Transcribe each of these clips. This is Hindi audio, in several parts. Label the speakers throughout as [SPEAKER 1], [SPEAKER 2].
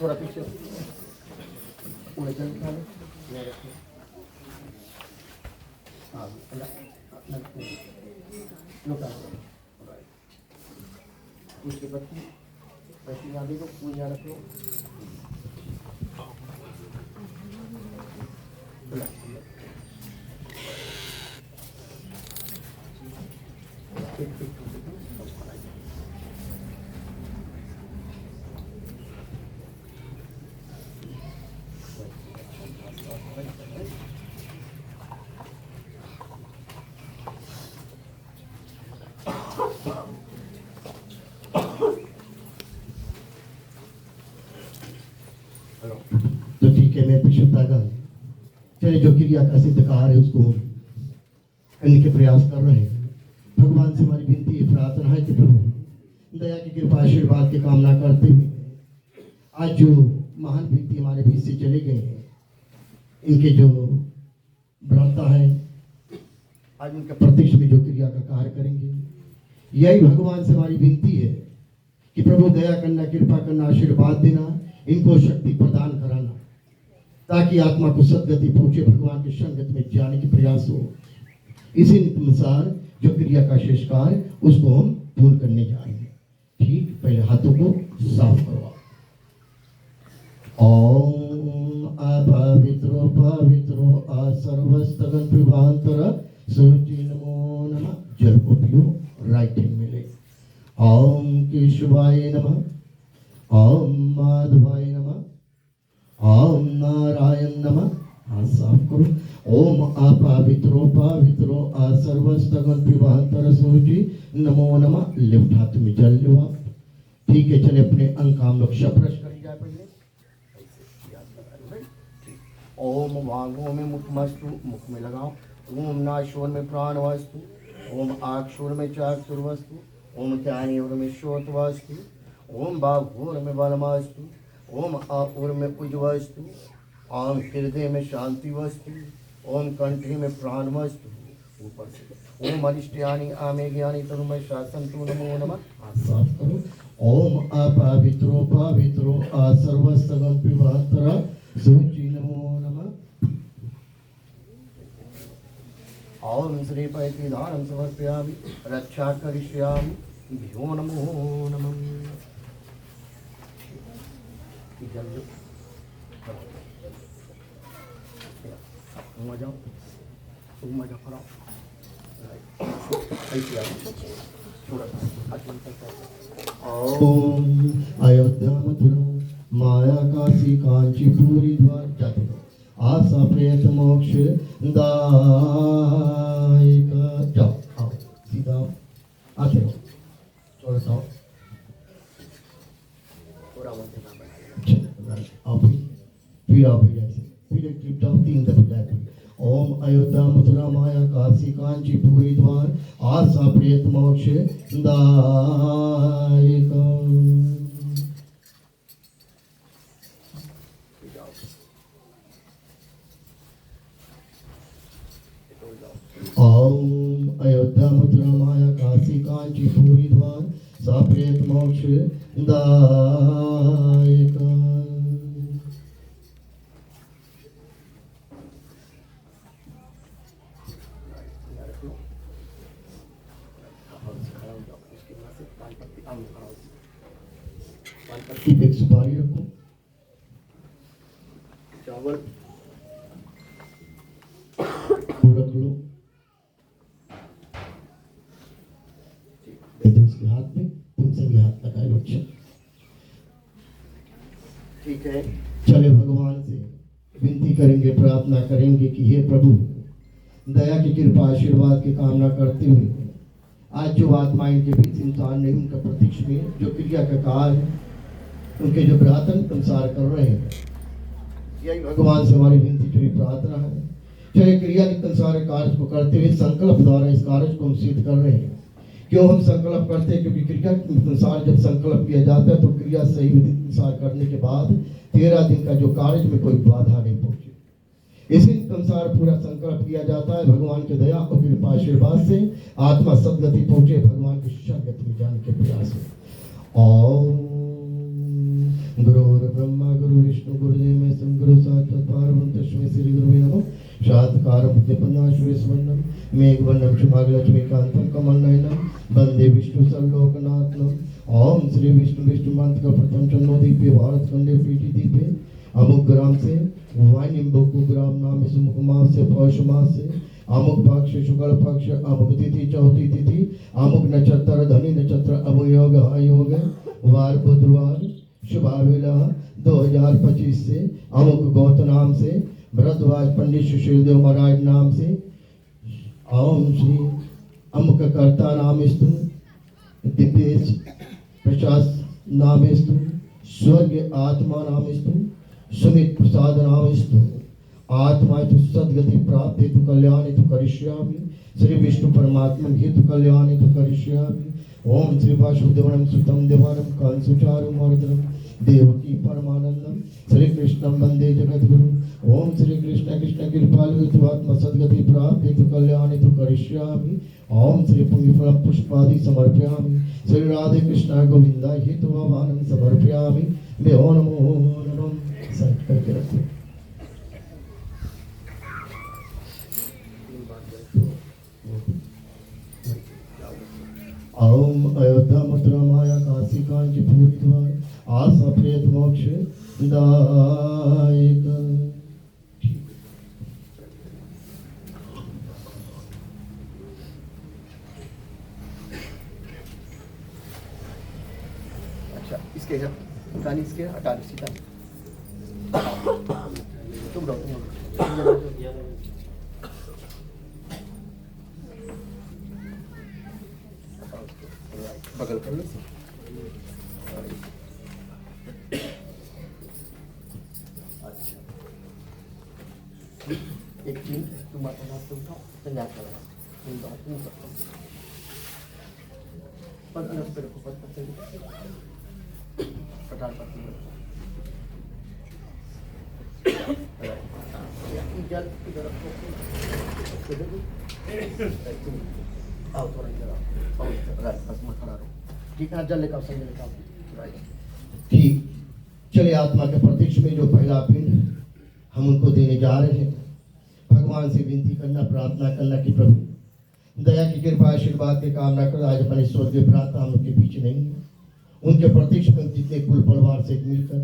[SPEAKER 1] थोड़ा पीछे जल खा लो। हाँ उसके पत्ती वैसी गाड़ी को पूजा रख लो।
[SPEAKER 2] तो ठीक है, मैं पिछुतागा चले जो क्रिया का सिद्ध कार्य है उसको करने के प्रयास कर रहे हैं। भगवान से हमारी विनती प्रार्थना है कि प्रभु दया की कृपा आशीर्वाद की कामना करते हुए आज जो महान व्यक्ति हमारे बीच से चले गए हैं, इनके जो भ्राता है आज उनके प्रत्यक्ष में जो क्रिया का कार्य करेंगे, यही भगवान से हमारी विनती है कि प्रभु दया करना, कृपा करना, आशीर्वाद देना, इनको शक्ति प्रदान कराना ताकि आत्मा को सदगति पहुंचे, भगवान के संगत में जाने की प्रयास हो। इसी अनुसार जो क्रिया का शेष कार्य उसको हम पूर्ण करने जा रहे हैं। ठीक, पहले हाथों को साफ करवाओ। ओम अपवित्रो पवित्रो असर्वस्तगन विभांतर सुचि नमो नमः। जल को पियो, राइट हैंड में ले। ओम केशवाय नमः, ओम माधवाय नमः, ओम नारायण नमः। हाथ साफ करो। ओम अपवित्रो पवित्रो असर्वस्तगन विभांतर सुचि नमो नमः। लेफ्ट हाथ में जल लो आप। ठीक है, चले अपने अंग काम लोग शब्द करी जाए पहले। ओम वांगों में मुखमस्तु, मुख में लगाओ। ओम नाशोर में प्राण वस्तु, ओम आक्षोर में चाक्षुर वस्तु, ओम ज्ञानीयोर में श्रोत वस्तु, ओम बाघोर में बलमस्तु, ओम आपुर में कुज वस्तु, ओम हृदय में शांति वस्तु, ओम कंठी में प्राण वस्तु। ऊपर से ओम अरिष्टयानी आमे ज्ञानी तनुमय शासन तु नमो नमः। हाथ साफ करो। ओम अपवित्रो पवित्रो असर्वस्तगन विभांतर सुचि नमो नमः। ओम श्री पैतीधारं समर्पयामि, रक्षा करिष्यामि, भ्यो नमो नमः। मजा मजा कराओ। ओम अयोध्या मथुरा माया काशी कांचीपुरी द्वार जाते हो। आशा प्रेत मोक्ष दायक। जाओ, आओ सीधा आते हो। थोड़ा सा थोड़ा आप फिर आप ऐसे फिर एक ट्रिप जाओ, 3 दफे जाए। ओम अयोध्या मथुरा माया काशी कांचीपुरी द्वार आशा प्रेत मोक्ष दायक। ओम अयोध्या मथुरा माया काशी कांचीपुरी द्वार साप्रेत मोक्ष दायक। एक सुपारी रखो, चावल रख लो, उसके हाथ में, तुम सभी हाथ लगाए लो। ठीक है, चले भगवान से विनती करेंगे, प्रार्थना करेंगे कि हे प्रभु दया की कृपा आशीर्वाद की कामना करते हुए आज जो आत्मा इनके बीच इंसान ने उनका प्रत्यक्ष में जो क्रिया का कार्य उनके जो प्रार्थना संसार कर रहे हैं, यही भगवान से हमारी विनती की प्रार्थना है। चाहे क्रिया के सारे कार्य को करते हुए संकल्प द्वारा इस कार्य को हम सिद्ध कर रहे हैं। क्यों हम संकल्प करते हैं? क्योंकि क्रिया के अनुसार जब संकल्प किया जाता है तो क्रिया सही विधि अनुसार करने के बाद 13 दिन का जो कार्य में कोई बाधा नहीं पहुंचे, इसी अनुसार पूरा संकल्प किया जाता है। भगवान के दया और कृपा आशीर्वाद से आत्मा सदगति पहुंचे, भगवान की संगति में जाने के प्रयास में। तस्मै श्री गुरुवे नमः। शातकारं बुद्धिपन्नाश्वेश्वरनं मेघवर्णं शुभागलक्ष्मीकान्तं कमलनयनं वन्दे विष्णुसल्लोकनाथनं। ओम श्री विष्णु मंत्र का प्रथम चंद्रोदीप्य भारत खंडे पीठी दीपे अमुक ग्राम से वाइनिम्बोकु ग्राम नाम से मुख मास से पौष मास से अमुक पक्ष शुक्ल पक्ष अमुक तिथि चौथी तिथि अमुक नक्षत्र धनी नक्षत्र अवयोग अयोग वार बुधवार शुभावेला 2025 से अमुक गौत नाम से भरद्वाज पंडित सुशील देव महाराज नाम से ओम श्री अमुक कर्ता नामेस्तु दिव्येश प्रशास नामेस्तु स्वर्ग आत्मा नामेस्तु सुमित प्रसाद नामेस्तु आत्मा हेतु सद्गति प्राप्त हेतु कल्याण हेतु करिष्यामि। श्री विष्णु परमात्मा हेतु कल्याण हेतु करिष्यामि। ओम श्री वासुदेवनं सुतं देवानं कंसुचारु मर्दनं देवकी परमानंदम श्री कृष्णं वंदे जगद्गुरु। ओम श्री कृष्ण कृष्ण कृपालु हेतु आत्मा सद्गति प्राप्त हेतु कल्याण हेतु करिष्यामि। ओम श्री पुण्यफल पुष्पादि समर्पयामि। श्री राधे कृष्ण गोविंदा हेतु आवाहनं समर्पयामि। मैं ओम नमो नमः सेट करके रखो। ओम अयोध्या मथुरा माया काशी कांची पूरी द्वार आशा प्रेत मोक्ष दायक।
[SPEAKER 1] अच्छा इसके गानी इसके हटा दो सीधा तुम बगल कर लो। अच्छा एक चीज तुम अपना हाथ से उठाओ तैयार करो तुम बात नहीं करता पर अलग पे रखो पर पठार पत्ती जल इधर रखो आओ थोड़ा इधर आओ बस मत खड़ा रहो ठीक है जल लेकर सही लेकर
[SPEAKER 2] ठीक चले आत्मा के प्रत्यक्ष में जो पहला पिंड हम उनको देने जा रहे हैं। भगवान से विनती करना प्रार्थना करना कि प्रभु दया की कृपा आशीर्वाद की कामना कर आज अपने स्वर्गीय भ्राता हम उनके बीच नहीं है। उनके प्रत्यक्ष में जितने कुल परिवार से मिलकर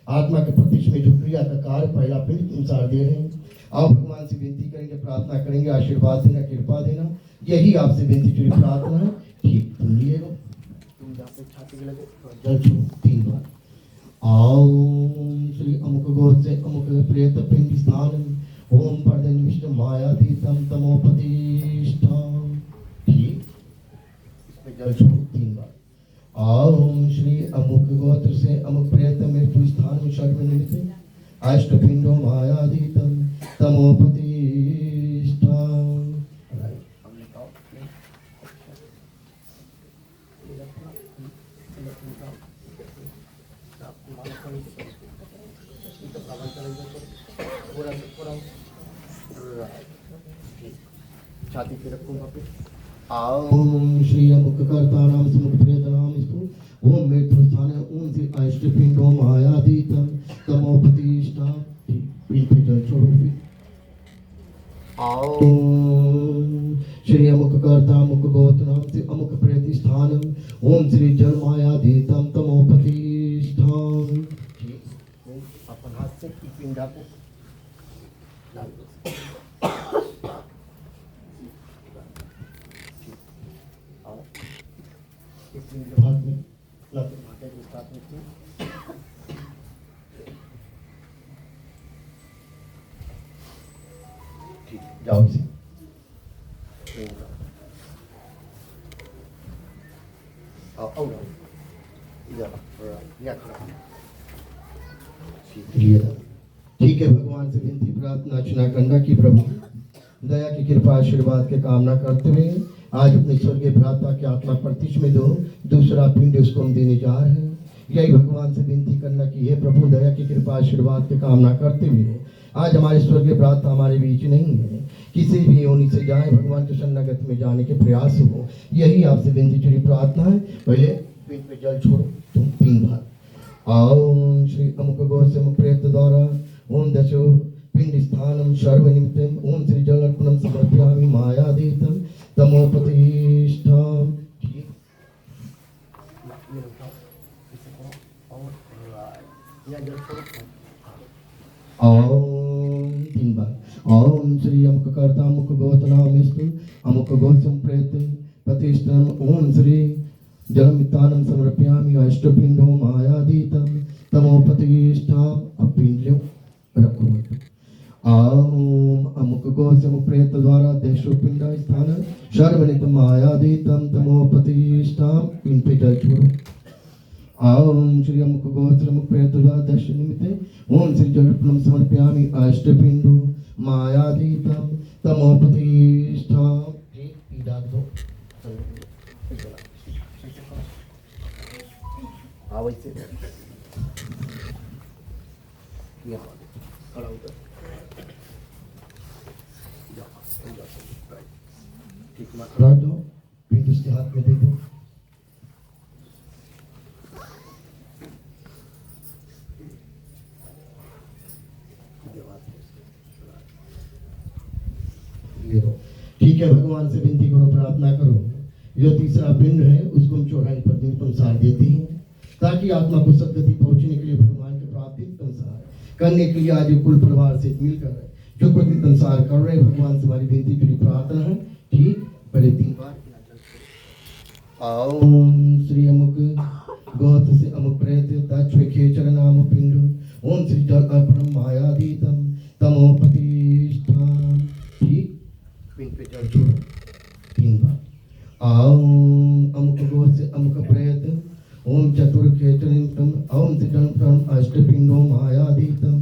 [SPEAKER 2] आत्मा के प्रत्यक्ष में जो क्रिया का कार्य पहला पिंड अनुसार दे रहे हैं। आप भगवान से विनती करेंगे प्रार्थना करेंगे आशीर्वाद देना कृपा देना यही आपसे विनती की प्रार्थना है। ठीक तुम लिए तुम जाके छाती के लगे जल छू 3 बार। ओम श्री अमुक गोत्र से अमुक प्रेत पिंड स्थान ओम पर्दन विष्णु मायातीतम तमोपतिष्ठम। ठीक इसमें जल छू 3 बार। ओम श्री अमुक गोत्र से अमुक प्रेत मृत्यु स्थान सर्वनिमित्त अष्टपिंडो मायातीतम तमोपतिष्ठम।
[SPEAKER 1] छाती पे रखूंगा फिर
[SPEAKER 2] ओम श्री अमुक कर्ता नाम से मुख प्रेत नाम स्तु ओम मृत्यु स्थान ओम श्री अष्टपिंडो मायातीतम तमोपतिष्ठा। पिंड पे जल छोड़ो फिर। ओम श्री अमुक कर्ता अमुक गोत्र नाम से अमुक प्रेत स्थान ओम श्री जल मायातीतम तमोपतिष्ठा।
[SPEAKER 1] अपन हाथ से पिंडा को डाल दो।
[SPEAKER 2] हाथ में
[SPEAKER 1] माथे के साथ में
[SPEAKER 2] ठीक जाओ से
[SPEAKER 1] आओ इधर
[SPEAKER 2] ठीक है। भगवान से विनती प्रार्थना अर्चना करना कि प्रभु दया की कृपा आशीर्वाद के कामना करते हुए आज अपने स्वर्गीय भ्राता के आत्मा प्रतिष्ठ में दो दूसरा पिंड उसको हम देने जा रहे हैं। यही भगवान से विनती करना कि हे प्रभु दया की कृपा आशीर्वाद के कामना करते हुए आज हमारे स्वर्गीय भ्राता हमारे बीच नहीं है। किसी भी योनि से जाए भगवान के शरणागत में जाने के प्रयास हो यही आपसे विनती चुरी प्रार्थना है। पहले पिंड पे जल छोड़ो तुम 3 बार। ओम श्री अमुक गो से अमुक प्रेत द्वारा ओम दशो पिंड स्थानम सर्वनिमित्तम ओम श्री जल अर्पणम समर्पयामि मायादीतम तमोपतिष्ठाम। ठीक,
[SPEAKER 1] ये उठाओ, इसे करो और राइट या जल छोड़ो।
[SPEAKER 2] ओम 3 बार ओम श्री अमुक कर्ता अमुक गोतनामिस्तु अमुक गोत्रम प्रेत प्रतिष्ठम ओम श्री जलमितानम समर्पयामि अष्टपिंडो मायादीतम तमोपतिष्ठाम। अब पिंड लो रखो मत। ओम अमुक गोत्रम प्रेत द्वारा देशोपिंड स्थान सर्वनित मायादीतम तमोपतिष्ठाम। पिंड पे जल छोड़ो। ओम श्री अमुक गोत्रम प्रेत द्वारा दश निमित्ते ओम श्री जलर्पणम समर्पयामि अष्टपिंडो मायादीतम तमोपतिष्ठाम। ठीक, पीड़ा दो
[SPEAKER 1] हाँ वैसे ये खड़ा होकर ठीक मत
[SPEAKER 2] रख दो, पिंड उसके हाथ में दे दो। ये दो। ठीक है, भगवान से विनती करो, प्रार्थना करो, जो तीसरा पिंड है उसको चौराहे पर दिन तुम सार देती हैं ताकि आत्मा को सदगति पहुंचने के लिए भगवान के प्राप्ति संसार करने के लिए आज कुल परिवार से मिलकर जो प्रतिदिन संसार कर रहे भगवान से हमारी विनती के लिए प्रार्थना है। ठीक, पहले 3 बार ओम श्री अमुक गोत्र से अमुक प्रेत तच्छ्वेखेचर नाम पिंड ओम श्री जल अर्पणम मायादीतम तमोपतिष्ठाम। ठीक, पिंड पे जल छोड़ो 3 बार। ओम अमुक गोत्र से अमुक प्रेत ओम चतुर्खेचरितम ओम श्री जल अर्पणम अष्टपिंडो मायादीतम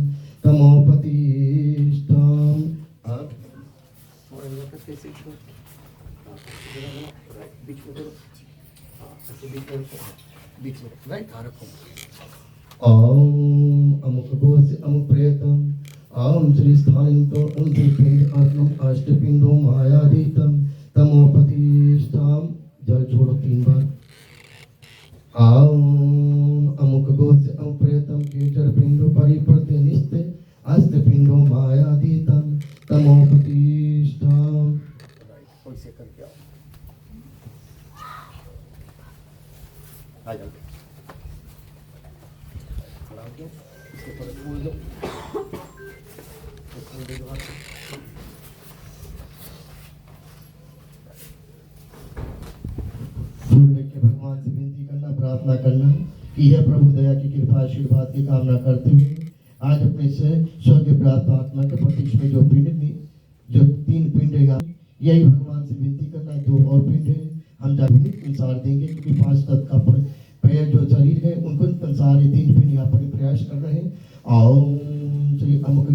[SPEAKER 2] तमोपतिष्ठाम। अब
[SPEAKER 1] और अंदर तक कैसे छोड़ बीच में करो। हाँ ऐसे बीच में रखो, बीच में राइट हाँ रखो।
[SPEAKER 2] ओम अमुक गोत्र से अमुक प्रेतम ओम श्री स्थानितो ओम श्री पिंड अर्पणम अष्टपिंडो मायादीतम तमोपतिष्ठाम। जल छोड़ो 3 बार। ओम अमुक गोत्र से अमुक प्रेतम केचर पिंडो परिपर्त्य निस्ते अष्टपिंडो मायादीतम तमोपतिष्ठाम।
[SPEAKER 1] वैसे करके आओ आ जाओ खड़ा हो जाओ इसके ऊपर बोल दो
[SPEAKER 2] भगवान से विनती करना, प्रार्थना करना कि यह प्रभु दया की कृपा आशीर्वाद की कामना करते हुए आज अपने से स्वर्गीय प्राप्त आत्मा के प्रतीक में जो पिंड में जो 3 पिंड है यही भगवान से विनती करना। 2 और पिंड है हम जागृत अनुसार देंगे क्योंकि 5 तत्व का पैर जो शरीर है उनको अनुसार 3 पिंड यहाँ पर प्रयास कर रहे हैं। ओम श्री अमुक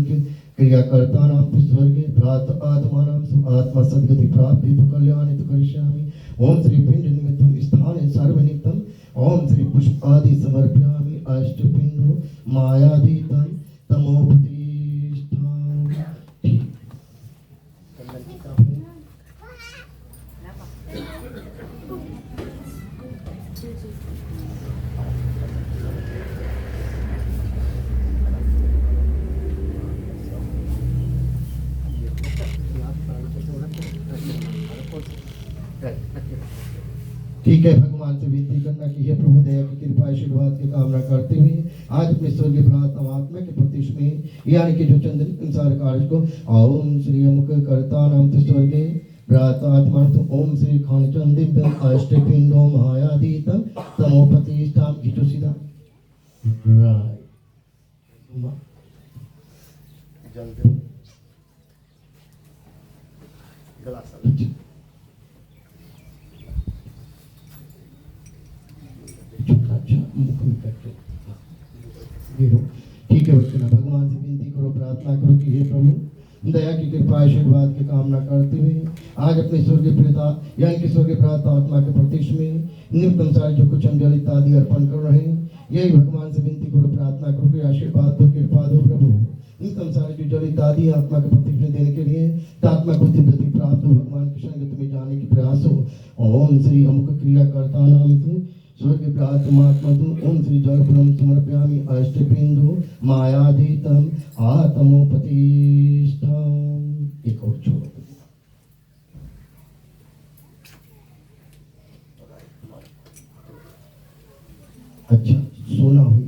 [SPEAKER 2] क्रियाकर्ता नाम स्वर्ग प्रात आत्मा नाम आत्मा सदगति प्राप्त हेतु कल्याण हेतु करिष्यामि। ओम श्री पिंड निमित्तम स्थान सर्वनिमित्तम ओम श्री पुष्प आदि समर्पयामि अष्टपिंडो मायादीतम तमोपतिष्ठाम। ठीक, ठीक है, भगवान से विनती करना कि हे प्रभु दया की कृपा आशीर्वाद की कामना करते हुए आज अपने स्वर्गीय प्रात आत्मा के प्रतीक में यानी कि जो चंद्र संसार कार्य को ओम श्री अमुक कर्ता नाम स्वर्गे प्रात आत्मा ओम श्री खानचंद दिव्य अष्टपिंडो मायादीतम तमोपतिष्ठाम। खींचो सीधा राइट
[SPEAKER 1] जल दो गिलास
[SPEAKER 2] ठीक है बच्चे ना, भगवान से विनती करो, प्रार्थना करो कि हे प्रभु दया की कृपा आशीर्वाद की कामना करते हुए आज अपने स्वर्गीय पिता यानी कि स्वर्गीय प्रात आत्मा के प्रतीक में निम्न अनुसार जो कुछ हम जल इत्यादि अर्पण कर रहे हैं यही भगवान से विनती करो, प्रार्थना करो कि आशीर्वाद दो, कृपा दो प्रभु। निम्न अनुसार जो जल इत्यादि आत्मा के प्रतीक में देने के लिए आत्मा को दिव्यति प्राप्त हो, भगवान के संगत में जाने की प्रयास हो। ओम श्री अमुक क्रियाकर्ता नाम से स्वर्गप्रातमात्मतु ओम श्री जलपुरम समर्पयामि अष्टबिंदु मायादीतम आत्मोपतिष्ठम। एक और छोड़ो। अच्छा सोना हुई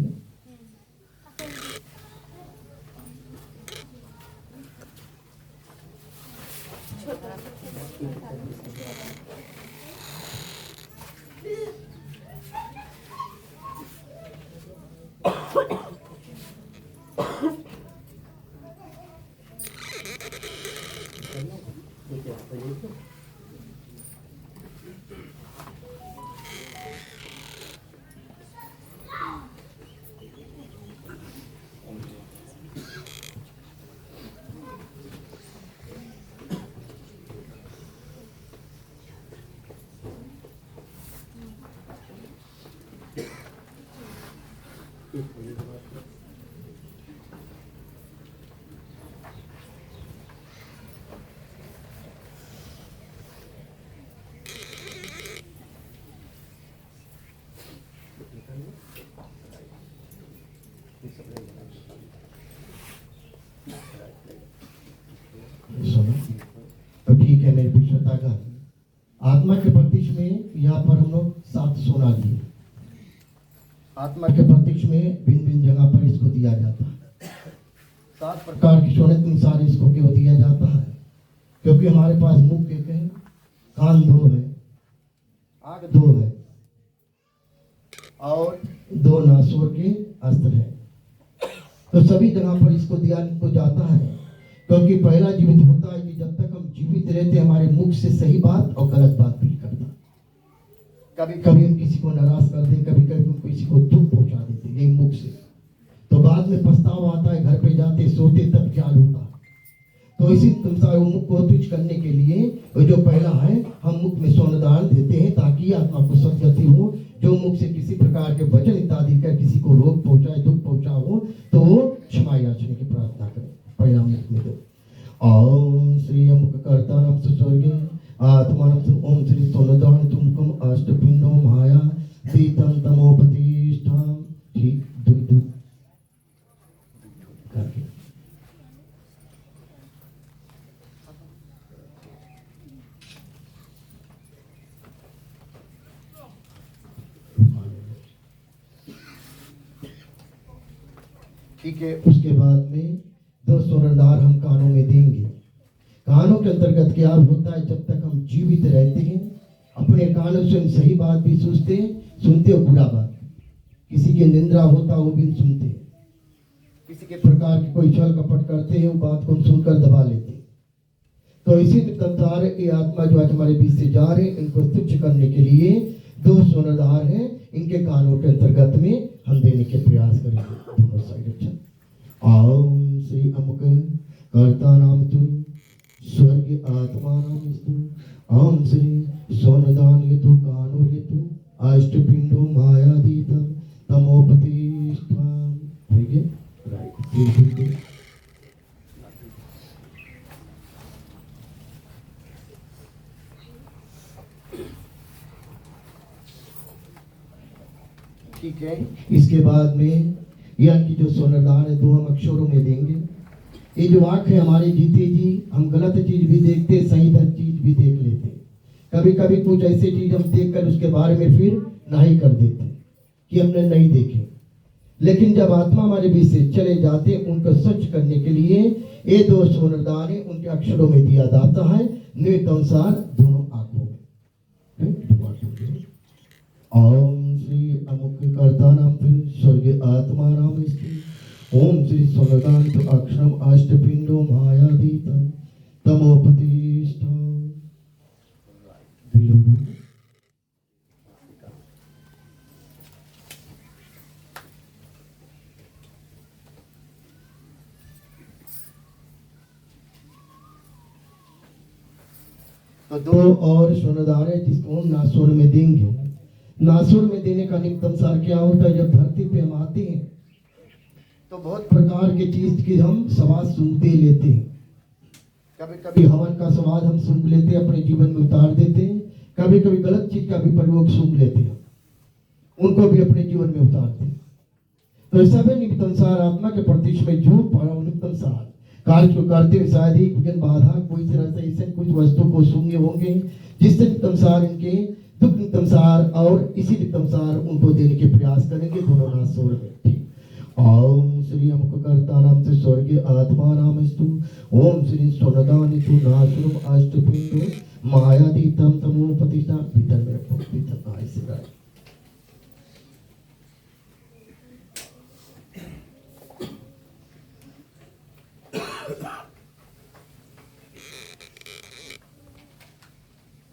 [SPEAKER 2] तो ठीक है मेरे पिछड़ता आत्मा के प्रत्यक्ष में यहाँ पर हम लोग 7 सोना दिए। आत्मा के प्रत्यक्ष में भिन्न भिन्न जगह पर इसको दिया जाता है। 7 प्रकार के सोने के अनुसार इसको क्यों दिया जाता है? क्योंकि हमारे पास मुख एक है, कान 2 है, आंख 2 है और 2 नासोर के अस्त्र है। तो सभी जगह पर इसको दिया को जाता है क्योंकि पहला जीवित होता है कि जब तक हम जीवित रहते हमारे मुख से सही बात और गलत बात भी करना। कभी कभी हम किसी को नाराज कर दें, कभी कभी हम किसी को दुख पहुंचा देते यही मुख से। तो बाद में पछतावा आता है, घर पे जाते सोते तब ख्याल होता है। तो इसी अनुसार मुख को तुच्छ करने के लिए वो जो पहला है हम मुख में सोनदान देते हैं ताकि आत्मा को सदगति हो। जो मुख से किसी प्रकार के वचन इत्यादि कर किसी को रोग पहुंचाए दुख पहुंचा हो तो वो क्षमा याचने की प्रार्थना करें। पहला मुख में दो ओम श्री अमुक कर्ता नम स्वर्गे आत्मानम ओम श्री सोनदान तुमकम अष्टपिंडो माया दीतम तमोपतिष्ठम। ठीक दो करके ठीक है। उसके बाद में 2 सोनदार हम कानों में देंगे। कानों के अंतर्गत क्या होता है? जब तक हम जीवित रहते हैं अपने कानों से हम सही बात भी सुनते हो बुरा बात, किसी की निंदा होता वो भी सुनते हैं, किसी के प्रकार की कोई छल कपट करते हैं वो बात को हम सुनकर दबा लेते हैं। तो इसी प्रकार ये आत्मा जो आज हमारे बीच से जा रहे हैं इनको तुच्छ करने के लिए 2 सोनदार हैं, इनके कानों के अंतर्गत में हम देने के प्रयास करेंगे। दोनों साइड ओम श्री अमुक कर्ता नाम तु स्वर्ग आत्मा नाम ओम श्री सोनदान हेतु कानो हेतु अष्टपिंडो मायादीतम तमोपतिष्ठम। ठीक है राइट। ठीक है। इसके बाद में यह की जो सोनदान है 2 हम अक्षरों में देंगे। ये जो आँख है हमारी जीते जी हम गलत चीज भी देखते, सही चीज भी देख लेते। कभी कभी कुछ ऐसी चीज हम देखकर उसके बारे में फिर नहीं कर देते कि हमने नहीं देखे। लेकिन जब आत्मा हमारे बीच से चले जाते उनको सच करने के लिए ये 2 सोनदान है उनके अक्षरों में दिया जाता है नियत अनुसार दोनों आंखों में। ओम श्री अमुक कर्ता नाम स्वर्ग आत्मा नाम ओम श्री सोनदान तो अक्षरम अष्टपिंडो मायादीतम तमोपतिष्ठम। तो 2 और सोनदान है जिसको हम नासुर में देंगे। नासुर में देने का निमित्त अनुसार क्या होता है? जब धरती पे हम आते हैं तो बहुत प्रकार के चीज की हम स्वाद सुनते लेते हैं। कभी कभी हवन का स्वाद हम सूंघ लेते हैं, अपने जीवन में उतार देते हैं। कभी कभी गलत चीज का भी प्रयोग सूंघ लेते हैं। उनको भी अपने जीवन में उतार दे। तो ऐसा भी निमित्तानुसार आत्मा के प्रतीक्ष में जो निमित्तानुसार कार्य को करते हुए शायद ही विघ्न बाधा कोई तरह से ऐसे कुछ वस्तु को शून्य होंगे जिससे निमित्तानुसार इनके दुख निमित्तानुसार और इसी निमित्तानुसार उनको देने के प्रयास करेंगे दोनों नाथ स्वर में। ठीक। ओम श्री अमुकर्ता नाम से स्वर्गीय आत्मा नामस्तु ओम श्री सोनदानि तु नासुरम अष्टपिंडो मायादीतम तमोपतिष्ठा भीतर में रखो भीतर आए से राय।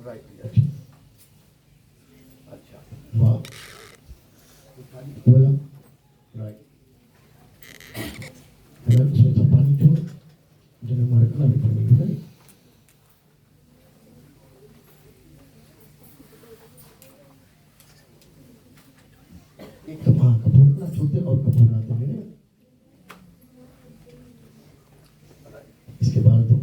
[SPEAKER 1] राइट। अच्छा
[SPEAKER 2] वाह बोला
[SPEAKER 1] राइट।
[SPEAKER 2] अगर उसमें तो पानी छोड़ जब मारना भी पड़ेगा नहीं। तो हाँ कपूर ना छोटे और कपूर आते हैं इसके बाद तो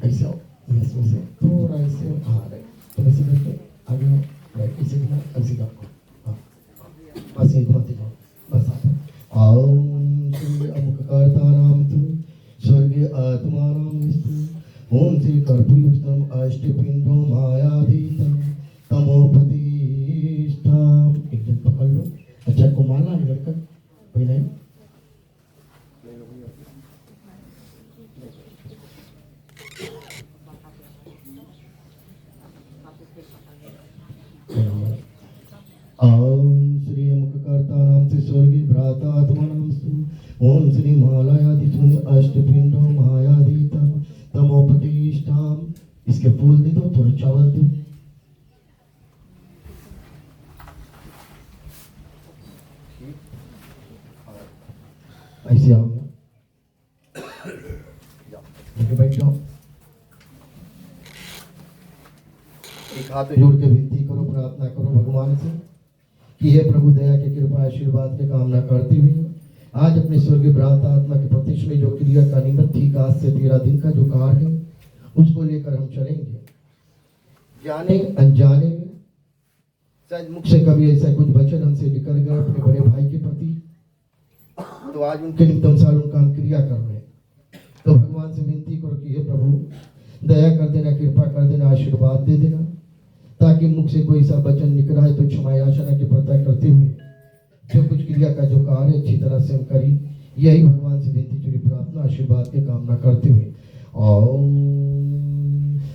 [SPEAKER 2] ऐसे इसमें से थोड़ा ऐसे आ रहे तो ऐसे करके आगे राइट इसे ना ऐसे करको हाँ बस ये घुमाते जाओ बस आप ओम श्री अमुकर्ता नाम तु स्वर्गीय आत्मा नाम विष्णु ओम श्री कर्पूरयुक्तम अष्टपिंडो मायाधीतम तमोपतिष्ठाम। एक जन पकड़ लो। अच्छा को माला है लड़का कोई नहीं ओम श्री मुखकर्ता नाम से स्वर्गीय भ्राता आत्मा नामस्तु ओम श्री महालयादिशून्य अष्टपिंडो महायादीतम तमोपतिष्ठाम। इसके फूल दे दो थोड़ा चावल दो। ऐसे आओ बैठ जाओ। एक हाथ जोड़ के विनती करो प्रार्थना करो भगवान से कि हे प्रभु दया के कृपा आशीर्वाद के कामना करते हुए आज अपने स्वर्गीय भ्रात आत्मा के प्रत्यक्ष में जो क्रिया का निमित्त थी आज से 13 दिन का जो कार्य है उसको लेकर हम चलेंगे। जाने अनजाने में शायद मुख से कभी ऐसा कुछ वचन हमसे निकल गया अपने बड़े भाई के प्रति तो आज उनके निमित्त अनुसार उनका हम क्रिया कर रहे हैं। तो भगवान से विनती करो कि हे प्रभु दया कर देना कृपा कर देना आशीर्वाद दे देना ताकि मुख से कोई सा वचन निकला है तो क्षमा याचना की प्रार्थना करते हुए जो कुछ क्रिया का जो कार्य अच्छी तरह से हम करी यही भगवान से विनती चुरी प्रार्थना आशीर्वाद की कामना करते हुए ओम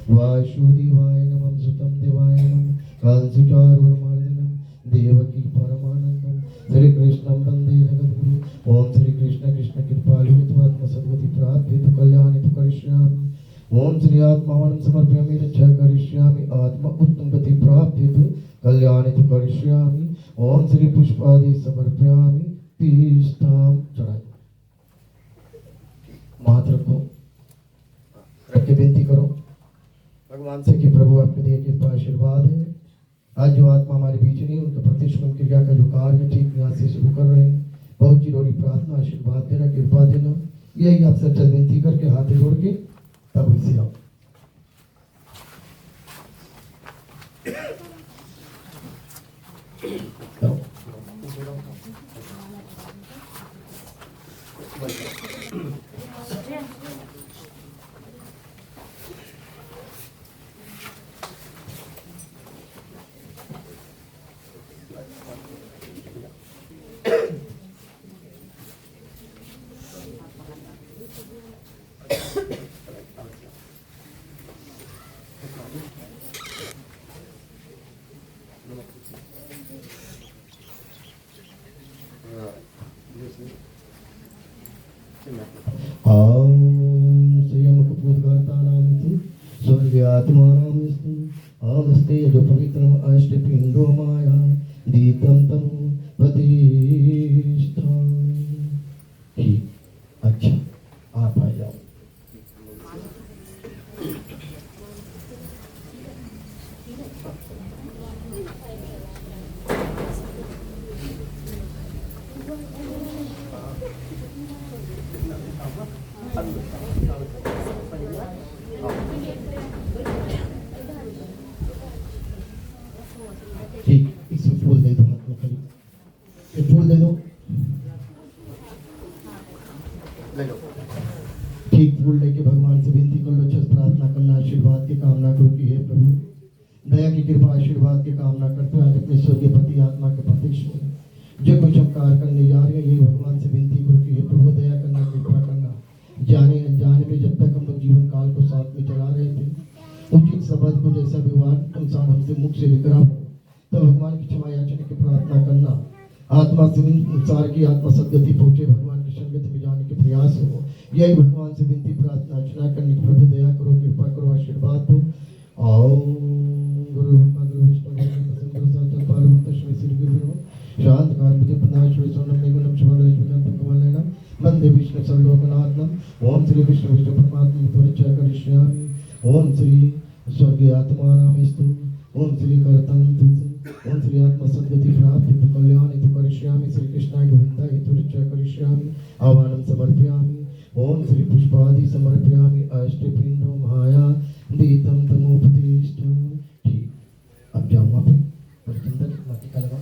[SPEAKER 2] वासुदेवाय नमः सुतम देवाय नमः कांसुचारुर्मर्दनम देवकी परमानंदम श्री कृष्णं वंदे जगद्गुरु ओम श्री कृष्ण कृष्ण कृपालु आत्मा सद्गति प्राप्त हेतु कल्याण हेतु करिष्यामि ओम श्री आत्मावनं समर्पयामि रक्षा करिष्यामि आत्मा उत्तम गति प्राप्त हेतु कल्याण हेतु करिष्यामि ओम श्री पुष्पादि समर्पयामि तीर्थम। चढ़ाओ हाथ रखो रख के विनती करो भगवान से कि प्रभु आपके दिए कृपा आशीर्वाद है आज जो आत्मा हमारे बीच नहीं उनके प्रतिष्ठित क्रिया का जो कार्य ठीक यहाँ से शुरू कर रहे हैं बहुत चिरोरी प्रार्थना आशीर्वाद देना कृपा देना यही आपसे अच्छा विनती करके हाथ जोड़ के तब इसे आओ। नमस्ते जो पवित्र अष्टपिंडो माया दीतम तम प्रतिष्ठा। अच्छा आप आ जाओ। करी। ये फूल दे दो,
[SPEAKER 1] ले लो।
[SPEAKER 2] ठीक फूल लेके भगवान से विनती कर लो, छस प्रार्थना करना, आशीर्वाद की कामना करो कि हे प्रभु दया की कृपा आशीर्वाद की कामना करते हुए आज अपने स्वर्गीय पति आत्मा के प्रतीक में जो कुछ हम कार्य करने जा रहे हैं, ये भगवान से विनती करो कि हे प्रभु दया करना, कृपा करना। जाने अनजाने में जब तक हम लोग जीवन काल को साथ में चला रहे थे, उचित शब्द को जैसा व्यवहार अनुसार हमसे मुख से निकला हो, तो भगवान की क्षमा याचना की प्रार्थना करना। आत्मा से संसार की आत्मा सदगति पहुंचे, भगवान की संगति में जाने के प्रयास हो, यही भगवान से विनती प्रार्थना अर्चना करने की। प्रभु दया करो, कृपा करो, आशीर्वाद दो। गुरु गुरु शांत काल मुझे पदाश्री सोनम निगुणम शिवालक्ष्मी कमलेना वंदे विष्णु सर्वलोकनाथम। ओम श्री विष्णु विष्णु परमात्मा परिचय करिष्यामि। ओम श्री स्वर्गीय आत्मानामेस्तु। ओम श्री कर्तनं तुझ। ओम श्री आत्मा सद्गति प्राप्ति तु कल्याणि तु करिष्यामि। श्री कृष्णाय गोविन्दाय परिचय करिष्यामि। आह्वानं समर्पयामि। ओम श्री पुष्पादि समर्पयामि। अष्टपिंडो माया दीतम तमोपतिष्ठं। ठीक, अब जाओ वहाँ पे और चिंतन माटी का लगाओ।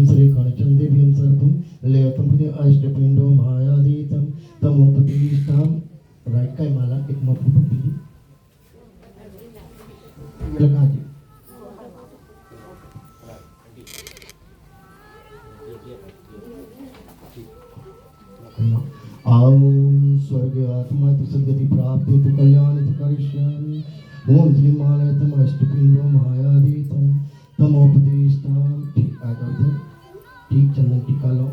[SPEAKER 2] श्री कणचंदेव्यं सर्वं लेयतं पुण्य अष्टपिंडो मायादीतं तमोपतिष्ठं। राइट का माला एक मफू पट्टी लगा दी। ओम स्वर्ग आत्मा तु सद्गति प्राप्ति तु कल्याणि तु करिष्यामि। ओम श्री मालयतम अष्टपिंडो मायादीतं तमोपतिष्ठं। ठीक आ जाओ इधर। ठीक, चंदन टीका लो।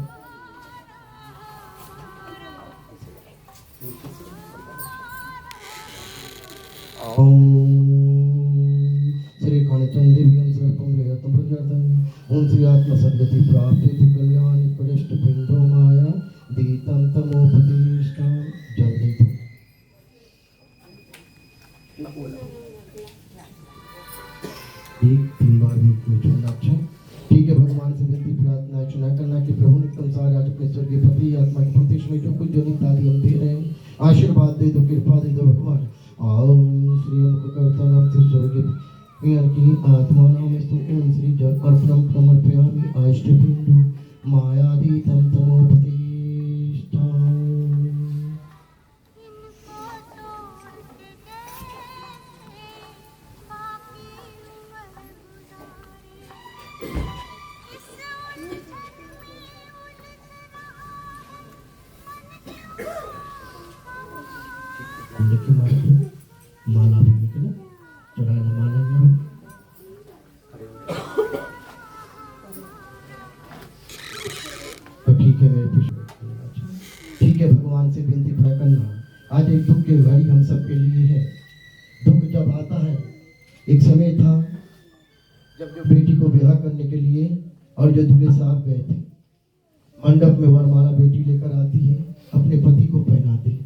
[SPEAKER 2] श्री कणचंदेव्यं सर्वं लेयतं प्रजातं। ओम श्री आत्मा सद्गति प्राप्ति तु कल्याणि अष्टपिंडो माया दीतम तमोपतिष्ठं। जल्दी तो एक 3 बार बीच में छोड़ना। अच्छा ठीक है, भगवान से विनती प्रार्थना चुना करना कि प्रभु नित्य अनुसार आज अपने स्वर्गीय पति आत्मा के प्रतीक में जो कुछ जनित आदि हम दे रहे हैं, आशीर्वाद दे दो, कृपा दे दो भगवान। ओम श्री मुखकर्ता नाम से स्वर्गीय की आत्मा नाम स्तुति। ओम श्री जल अर्पणम समर्पयामि। अष्टपिंडो मायादीतं तमोपतिष्ठं। लेकिन माला भी निकला, चढ़ाना माला में। तो ठीक है, मेरे पीछे ठीक है। भगवान से विनती करना, आज एक दुख की घड़ी हम सबके लिए है। दुख जब आता है, एक समय था जब जो बेटी को ब्याह करने के लिए और जो दूल्हे साहब गए थे, मंडप में वरमाला बेटी लेकर आती है, अपने पति को पहनाती है।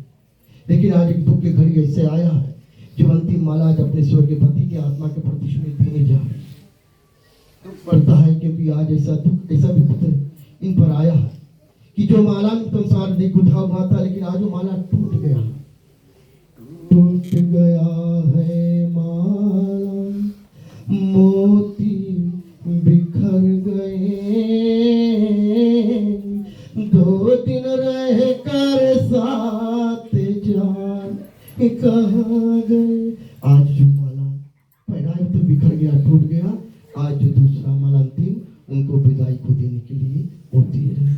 [SPEAKER 2] लेकिन आज एक दुख की घड़ी ऐसे आया है जो अंतिम माला आज अपने स्वर्गीय पति के आत्मा के प्रतीक में देने जा रहे हैं। दुख बढ़ता है क्योंकि आज ऐसा दुख, ऐसा विपत्ति इन पर आया है कि जो माला में संसार नहीं गुथा हुआ था, लेकिन आज वो माला टूट गया है माला, मोती बिखर गए, 2 दिन रह कर साथ जान कहाँ गए। आज जो माला पहनाई तो बिखर गया, टूट गया। आज जो दूसरा माला अंतिम उनको विदाई को देने के लिए होती है।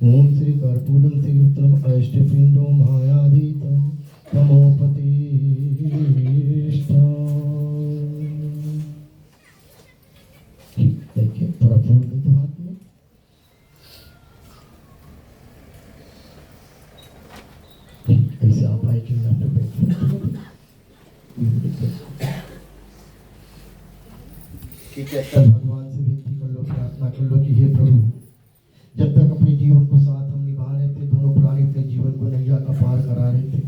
[SPEAKER 2] ओम श्री कर्पूरं श्रीयुक्तम अष्टपिंडो मायादीतं chin after bed.
[SPEAKER 1] ठीक है
[SPEAKER 2] तब भगवान से विनती कर लो, प्रार्थना कर लो कि हे प्रभु, जब तक अपने जीवन को साथ हम निभा रहे थे, दोनों प्राणी अपने जीवन को नैया का पार करा रहे थे,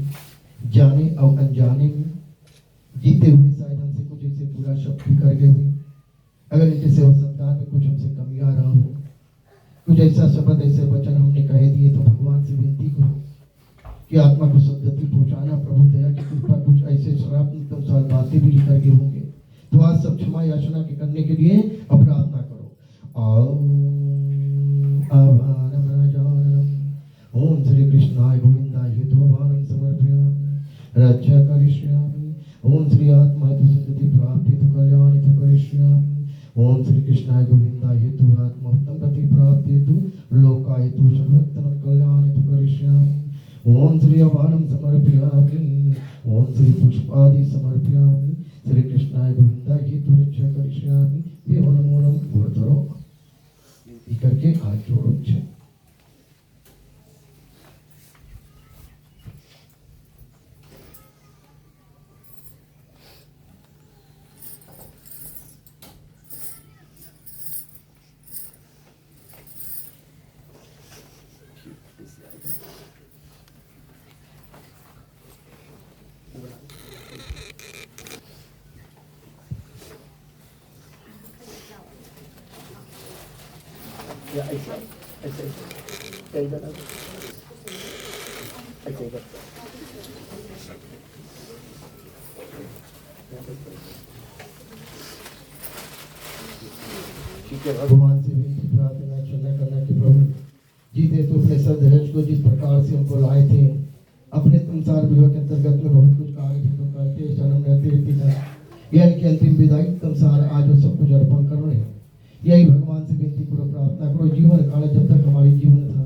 [SPEAKER 2] जाने और अनजाने में, जीते हुए शायद हमसे कुछ ऐसे बुरा शब्द भी कर गए हुए, अगर इनके सेवा सत्कार में कुछ हमसे कमी आ रहा हो, कुछ ऐसा शब्द ऐसे वचन हमने कह दिए, तो भगवान से विनती करो कि आत्मा को सद्गति पहुंचाना। प्रभु दया की कृपा, कुछ ऐसे शराब बातें भी करके होंगे तो आज सब क्षमा याचना के करने के लिए प्रार्थना करो। ओम श्री कृष्णाय गोविंदाय हेतुवानं समर्पयामि रक्षा करिष्यामि। ओम श्री आत्मा हेतु सद्गति प्राप्ति हेतु कल्याण हेतु करिष्यामि। ओम श्री कृष्णाय गोविंदाय हेतु आत्मा उत्तम गति प्राप्ति हेतु लोकाय हेतु सर्वोत्तम कल्याण हेतु करिष्यामि। ओम श्री अवानं समर्पयामि। ओम श्री पुष्पादि समर्पयामि। श्री कृष्णाय गोविंदाय हेतु रक्षा करिष्यामि। ये नमो नमः करो करके हाथ जोड़ो।
[SPEAKER 1] या ऐसे ऐसे ऐसे इधर ऐसे इधर
[SPEAKER 2] ठीक है। भगवान से विनती प्रार्थना क्षमा करना कि प्रभु जीते तो अपने सदहज को जिस प्रकार से हमको लाए थे, अपने संसार विवाह के अंतर्गत में बहुत कुछ कार्य भी करते जन्म रहते यानी कि अंतिम विदाई संसार आज वो सब कुछ अर्पण कर रहे हैं। यही भगवान से विनती करो, प्रार्थना करो। जीवन काल जब तक हमारे जीवन था,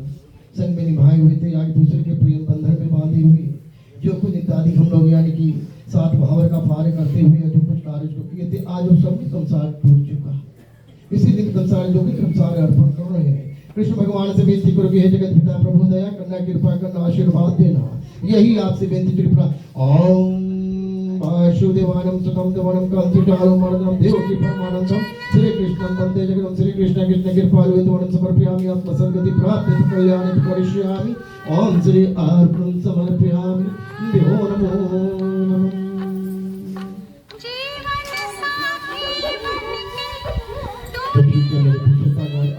[SPEAKER 2] संग में निभाए हुए थे, एक दूसरे के प्रेम बंधन में बांधे हुए, जो कुछ इत्यादि हम लोग यानी कि साथ भाव का कार्य करते हुए जो कुछ कार्य जो किए थे, आज वो सब संसार टूट चुका। इसी दिन संसार जो कि संसार अर्पण कर रहे हैं। कृष्ण भगवान से विनती करो कि हे जगत पिता प्रभु दया करना, कृपा करना, आशीर्वाद देना। यही आपसे विनती कृपा। ओम वासुदेवानम सुतम देवानम कांतिकालम मरणम देवकी परमानंदम श्री कृष्णं वंदे जगन्नाथं। श्री कृष्ण कृष्ण कृपालु हेतुवनं समर्पयामि आत्मसद्गति प्राप्ति कल्याणं करिष्यामि। ओम श्री अर्पणं समर्पयामि। देवो नमो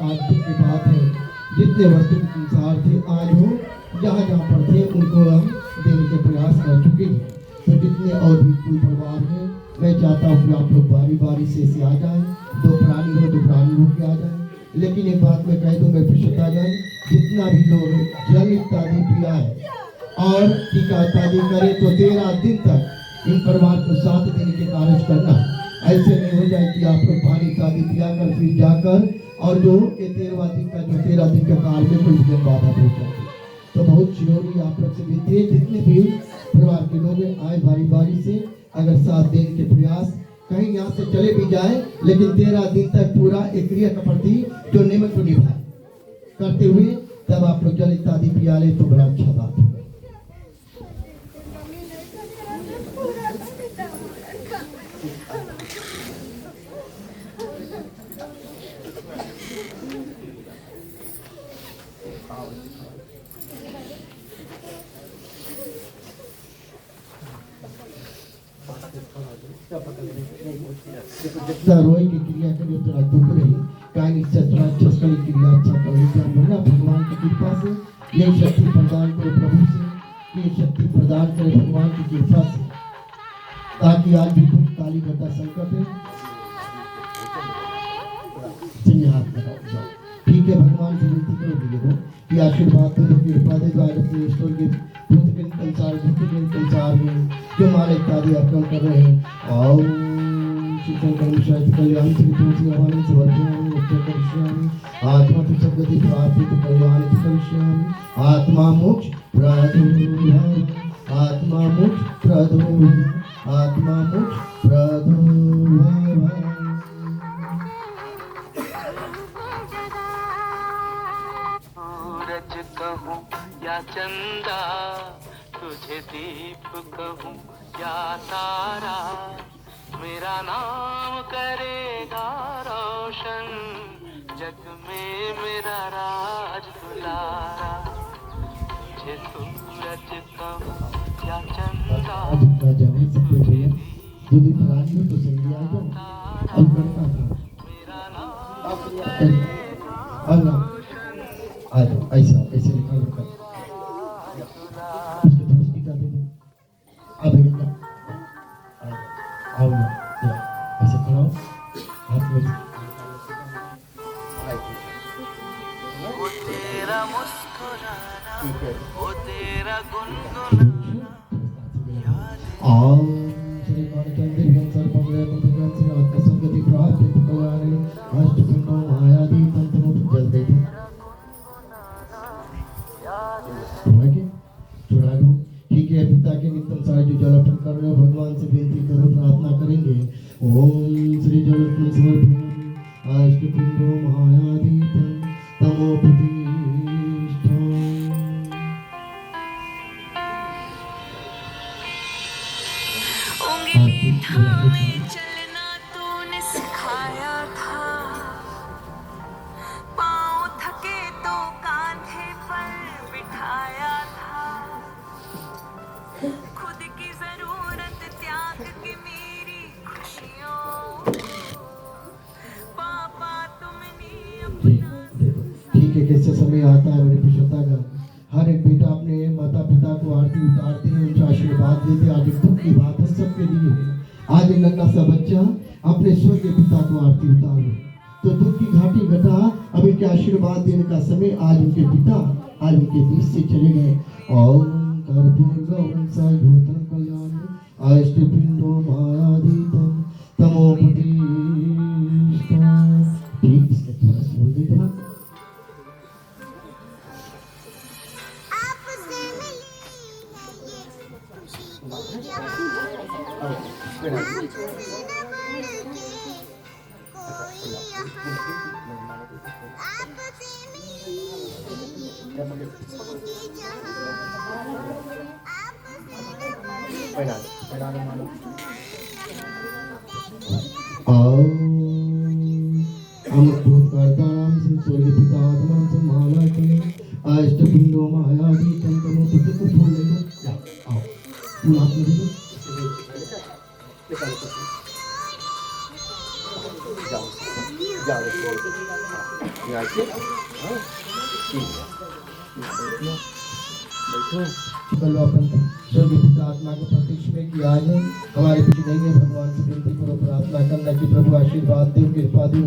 [SPEAKER 2] आज की बात है, जितने वस्तु संसार थे आज वो जहाँ जहाँ पर थे उनको हम देने के प्रयास कर चुके हैं। तो जितने और भी कुल परिवार हैं, मैं चाहता हूँ कि आप लोग बारी बारी से आ जाएं। दो प्राणी हो तो प्राणी हो के आ जाएं। लेकिन एक बात मैं कह दूँ, मैं फिर आ जाए, जितना भी लोग जल इत्यादि पिया है और टीका इत्यादि करे तो 13 दिन तक इन परिवार को साथ देने के कार्य करना। ऐसे नहीं हो जाए कि आप लोग पानी इत्यादि पिया कर फिर जाकर और जो ये 13वां दिन का जो 13 दिन का कार्य में कोई दिन बाधा पहुंचा। तो बहुत जरूरी आप लोग से विनती है, जितने भी परिवार के लोग आए बारी बारी से, अगर साथ देने के प्रयास कहीं यहाँ से चले भी जाए, लेकिन 13 दिन तक पूरा एक क्रिया का प्रति जो नियम को निभाए करते हुए तब आप लोग जल इत्यादि पिया ले तो बड़ा अच्छा बात है। रोई की क्रिया करिए तो दुख रही कानी सत्रा छसकली क्रिया अच्छा करी जान बना। भगवान की कृपा से ये शक्ति प्रदान करे, प्रभु से ये शक्ति प्रदान करे भगवान की कृपा से, ताकि आज भी दुख काली घटा संकट है सिंह हाथ लगाओ जाओ। ठीक है, भगवान से विनती करो दीजिए कि आशीर्वाद दो, कृपा दे दो। आज अपने ईश्वर के पुत्र के संसार संसार में जो माल इत्यादि अर्पण कर रहे हैं और कल्याण से तुलसी आवाहन से वर्तमान मुक्त करिष्यामि। आत्मा तो सद्गति प्राप्ति तो कल्याण करिष्यामि। आत्मा मोक्ष प्रदो, आत्मा मोक्ष प्रदो, आत्मा मोक्ष प्रदो।
[SPEAKER 3] सूरज कहूँ या चंदा तुझे दीप कहूँ या तारा, मेरा नाम करेगा रोशन, जग में मेरा राज दुलारा। मुझे सूरज कहूँ या चंदा,
[SPEAKER 2] यदि प्राणी हो तो सही आ जाओ। अब करता था
[SPEAKER 3] मेरा नाम
[SPEAKER 2] आ जाओ ऐसा ऐसे लिखा होता उसके थोड़ा टीका दे दो। अब बेटा आओ ना ऐसे खड़ा हो, हाथ में
[SPEAKER 3] वो तेरा मुस्कुराना, वो तेरा गुनगुनाना,
[SPEAKER 2] आओ श्री कांचन सर्वमंगल भगवान श्री आत्मसंगति प्राप्त कल्याणे अष्टपिंडो मायादी तंत्र जल दे दो। छुड़ा दो। ठीक है, पिता के निमित्त सारे जो जल अर्पण कर रहे हो भगवान से विनती करो, प्रार्थना करेंगे। ओम श्री जल समर्पयामि अष्टपिंडो मायादी तमो प्रतिष्ठा।
[SPEAKER 4] उंगली थामे चलना तूने सिखाया था, पाँव थके तो कांधे पर बिठाया था, खुद की जरूरत त्याग के मेरी खुशियों, पापा तुमने अपना
[SPEAKER 2] ठीक है, कैसे समय आता है मेरे पिछतागण, हर एक बेटा अपने माता पिता को आरती उतारते हैं, उनसे आशीर्वाद देते हैं। आज एक दुख की बात है सबके लिए है, आज एक नन्हा सा बच्चा अपने स्वर्गीय पिता को आरती उतारो तो दुख की घाटी घटा। अब इनके आशीर्वाद देने का समय, आज उनके पिता आज उनके बीच से चले गए। ओम कर्पूरगौरं सयुतं कल्याणं अष्टपिंडो मायादीतं तमो प्रतिष्ठा। ठीक, इसके थोड़ा बोल दे दो।
[SPEAKER 4] आपसे मिली है ये खुशी की जहां, आपसे न बढ़ के कोई यहाँ, आपसे मिली है ये खुशी की जहां, आपसे न बढ़
[SPEAKER 2] आओ हम भूतकर्ताराम से स्वर्गीय पिता आत्मा से माला करें अष्टपिंडो मायादी तंत्रों को फूल ले लो। आओ फूल हाथ में दे दो। कल अपन स्वर्गीय पिता आत्मा को प्रत्यक्ष में किया आज हमारे कुछ नहीं है, भगवान से विनती करो, प्रार्थना करना कि प्रभु आशीर्वाद दे, कृपा दे।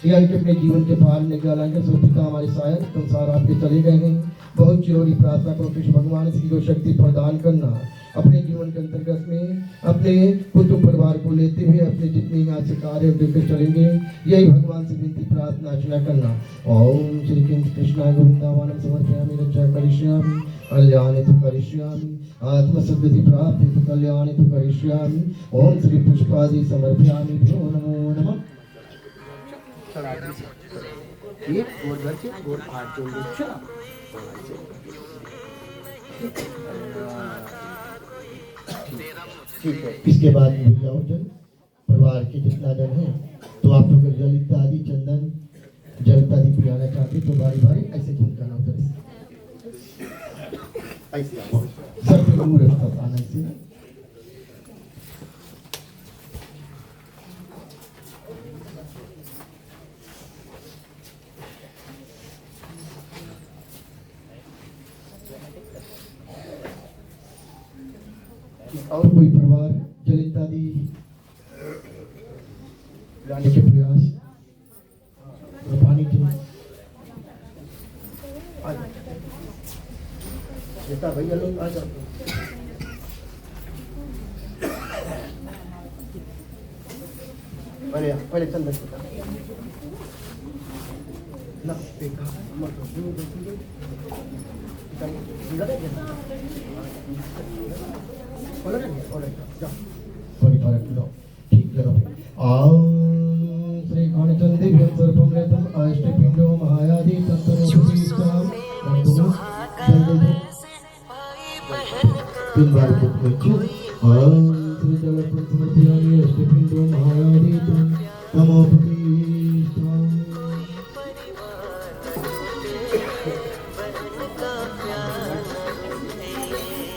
[SPEAKER 2] यह के अपने जीवन के पार निकालेंगे। सो पिता हमारे सहायक संसार आपके चले गए हैं, बहुत जरूरी प्रार्थना करो कृष्ण भगवान की जो शक्ति प्रदान करना, अपने जीवन के अंतर्गत में अपने कुटुंब परिवार को लेते हुए अपने जितने यहाँ से कार्य लेकर चलेंगे, यही भगवान से विनती प्रार्थना अर्चना करना। ओम श्री कृष्ण गोविंदावानम समर्पयामि रक्षा करिष्यामि कल्याणे तु करिष्यामि आत्मसद्गति प्राप्ति तु कल्याणे तु करिष्यामि। ओम श्री पुष्पादि समर्पयामि भ्यो नमो नमः।
[SPEAKER 1] एक और घर से और हाथ जोड़ लो। ठीक है,
[SPEAKER 2] इसके बाद में भैया और जन परिवार के जितना जन है तो आप लोग जल इत्यादि चंदन जल इत्यादि पिलाना चाहते तो बारी बारी ऐसे झुमकाना उधर से
[SPEAKER 1] ऐसे
[SPEAKER 2] सब पे मुंह रखता था ऐसे। और कोई परिवार जल इत्यादि लाने के प्रयास और पानी के
[SPEAKER 1] बेटा भैया लोग आ जाओ। पहले चंदन बेटा ना देखा मत
[SPEAKER 2] ठीक लगा। आओ श्री कांचन दिव्यं सर्वमृतम् अष्टपिंडो महायादि तत्त्वं प्रतिष्ठां जल दे दो। तीन बार पुष्पे श्री जलपन समर्पयामि अष्टपिंडो महायादीतं तमोपतिष्ठामि।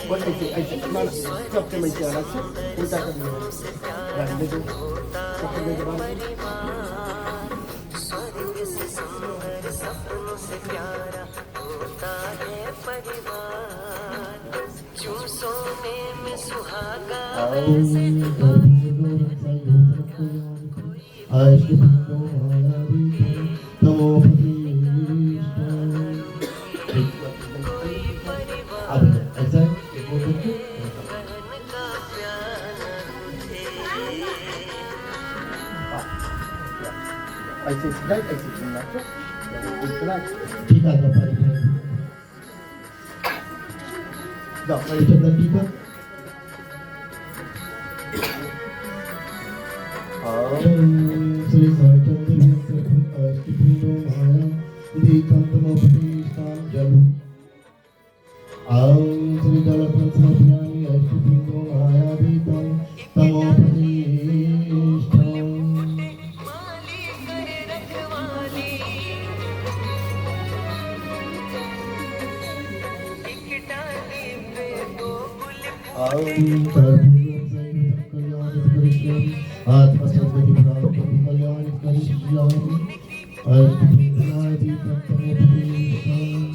[SPEAKER 1] बोल ऐसे माना सबके में क्या रहा है उल्टा कर दिया रहने दो सबके में
[SPEAKER 3] स्वर्ग से सुंदर सपनों से प्यारा होता है परिवार, जो सोने में सुहागा वैसे
[SPEAKER 2] अष्टपिंडो महायादीतं तमोपतिष्ठामि। अब ऐसा
[SPEAKER 1] ऐसे सीधा ऐसे सुनना इतना
[SPEAKER 2] ठीक है तो पर
[SPEAKER 1] दो
[SPEAKER 2] ये चंदन ठीक है श्री साचंद्र अष्टपिंडो महायादीतं तमोपतिष्ठामि। जल श्री जलपन समर्पयामि अष्टपिंडो महायादीतं तमोपतिष्ठामि। आत्मसंगति प्राप्त कल्याण करिष्यामि अष्टपिंडो तमोपतिष्ठामि।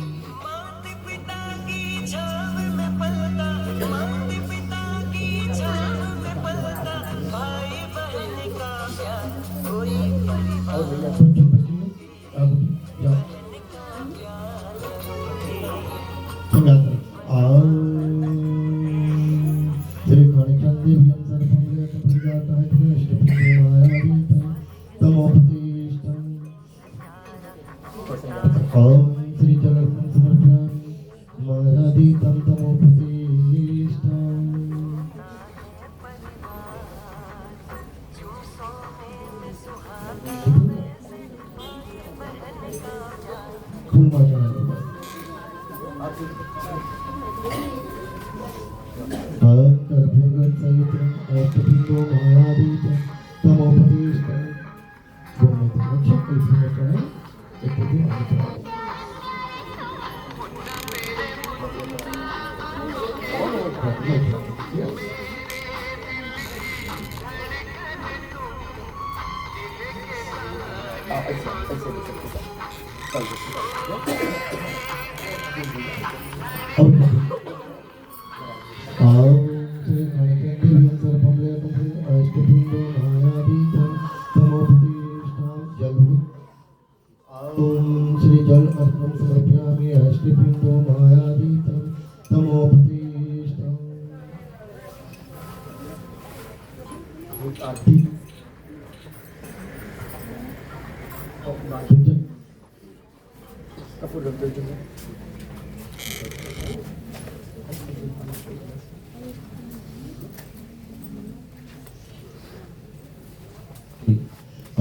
[SPEAKER 3] माता पिता की छाव में पलता, माता पिता की छाव में पलता, भाई बहन का प्यार कोई परिवार।
[SPEAKER 2] और भैया कुछ बच्ची अब जाओ सुना श्री गणचंद्र सर्वंगे तपजाता है अष्टपिंडो महायादीतं तमोपतिष्ठामि। श्री जलपन समर्पयामि महायादीतं तमोपतिष्ठामि। फूल माला कर्पूर सहितं अष्टपिंडो महायादीतं तमोपतिष्ठामि। बोलने तो अच्छा कैसे होता है एक दिन आगे श्री जल अर्पण समर्पयामि अष्टपिंडो महायादीतं तमोपतिष्ठामि। आरती
[SPEAKER 1] कपूर रख दो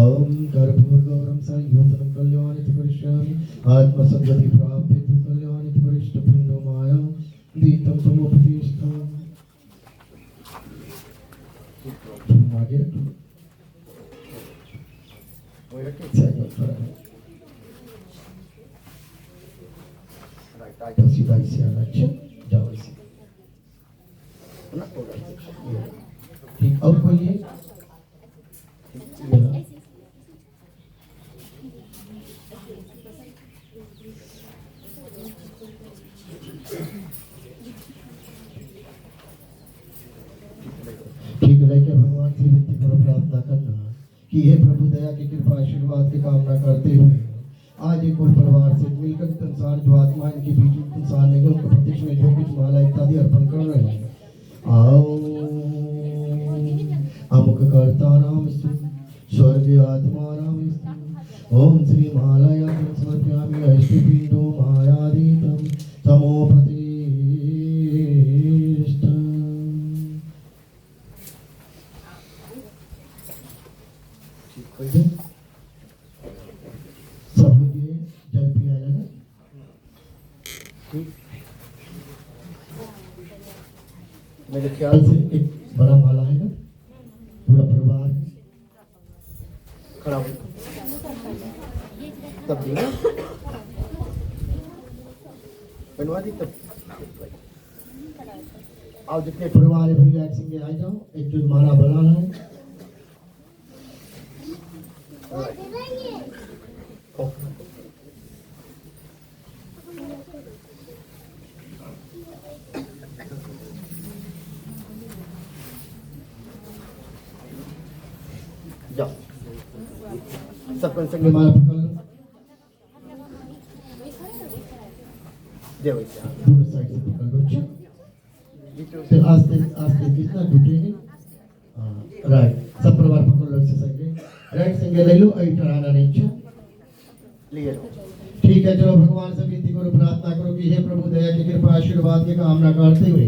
[SPEAKER 2] ओम कर्पूरगौरं संयुतं कल्याणित करिष्यामि आत्मसंगति प्राप्त कल्याणित अष्टपिंडो महायादीतं तमोपतिष्ठामि। आगे
[SPEAKER 1] वही रखे
[SPEAKER 2] तो सीधा इससे आना अच्छा जाओ इसे
[SPEAKER 1] ना होगा
[SPEAKER 2] ठीक और कोई है ठीक है कि भगवान से विनती करो प्रार्थना करना कि हे प्रभु दया की कृपा आशीर्वाद की कामना करते हुए आज एक कुल परिवार से मिलकर संसार जो आत्मा इनके बीच में संसार लेंगे उनको प्रत्यक्ष में जो कुछ माला इत्यादि अर्पण कर रहे हैं आओ अमुक कर्ता नाम स्वर्ग आत्मा नाम ओम श्री महालया समर्पयामि अष्टपिंडो महायादीतं तमोपतिष्ठामि। सब ये जल पिया लगा
[SPEAKER 1] मेरे ख्याल
[SPEAKER 2] ख्याल से एक बड़ा माला है ना, पूरा परिवार
[SPEAKER 1] खड़ा हो तब दी ना बनवा दी तब
[SPEAKER 2] आओ, जितने परिवार है भैया एक संगे आ जाओ, एक जो माला बनाना है।
[SPEAKER 1] जाओ सबको
[SPEAKER 2] ये
[SPEAKER 1] संगे
[SPEAKER 2] माला पकड़ लो,
[SPEAKER 1] दे वैसे
[SPEAKER 2] दोनों साइड से पकड़ लो। अच्छा, फिर आस्ते आस्ते कितना टूटेगी। राइट, सब परिवार पकड़ लो इससे संगे, राइट संगे ले लो, अभी टराना नहीं। अच्छा
[SPEAKER 1] लिए लो
[SPEAKER 2] ठीक है, चलो भगवान से विनती करो, प्रार्थना करो कि हे प्रभु दया की कृपा आशीर्वाद की कामना करते हुए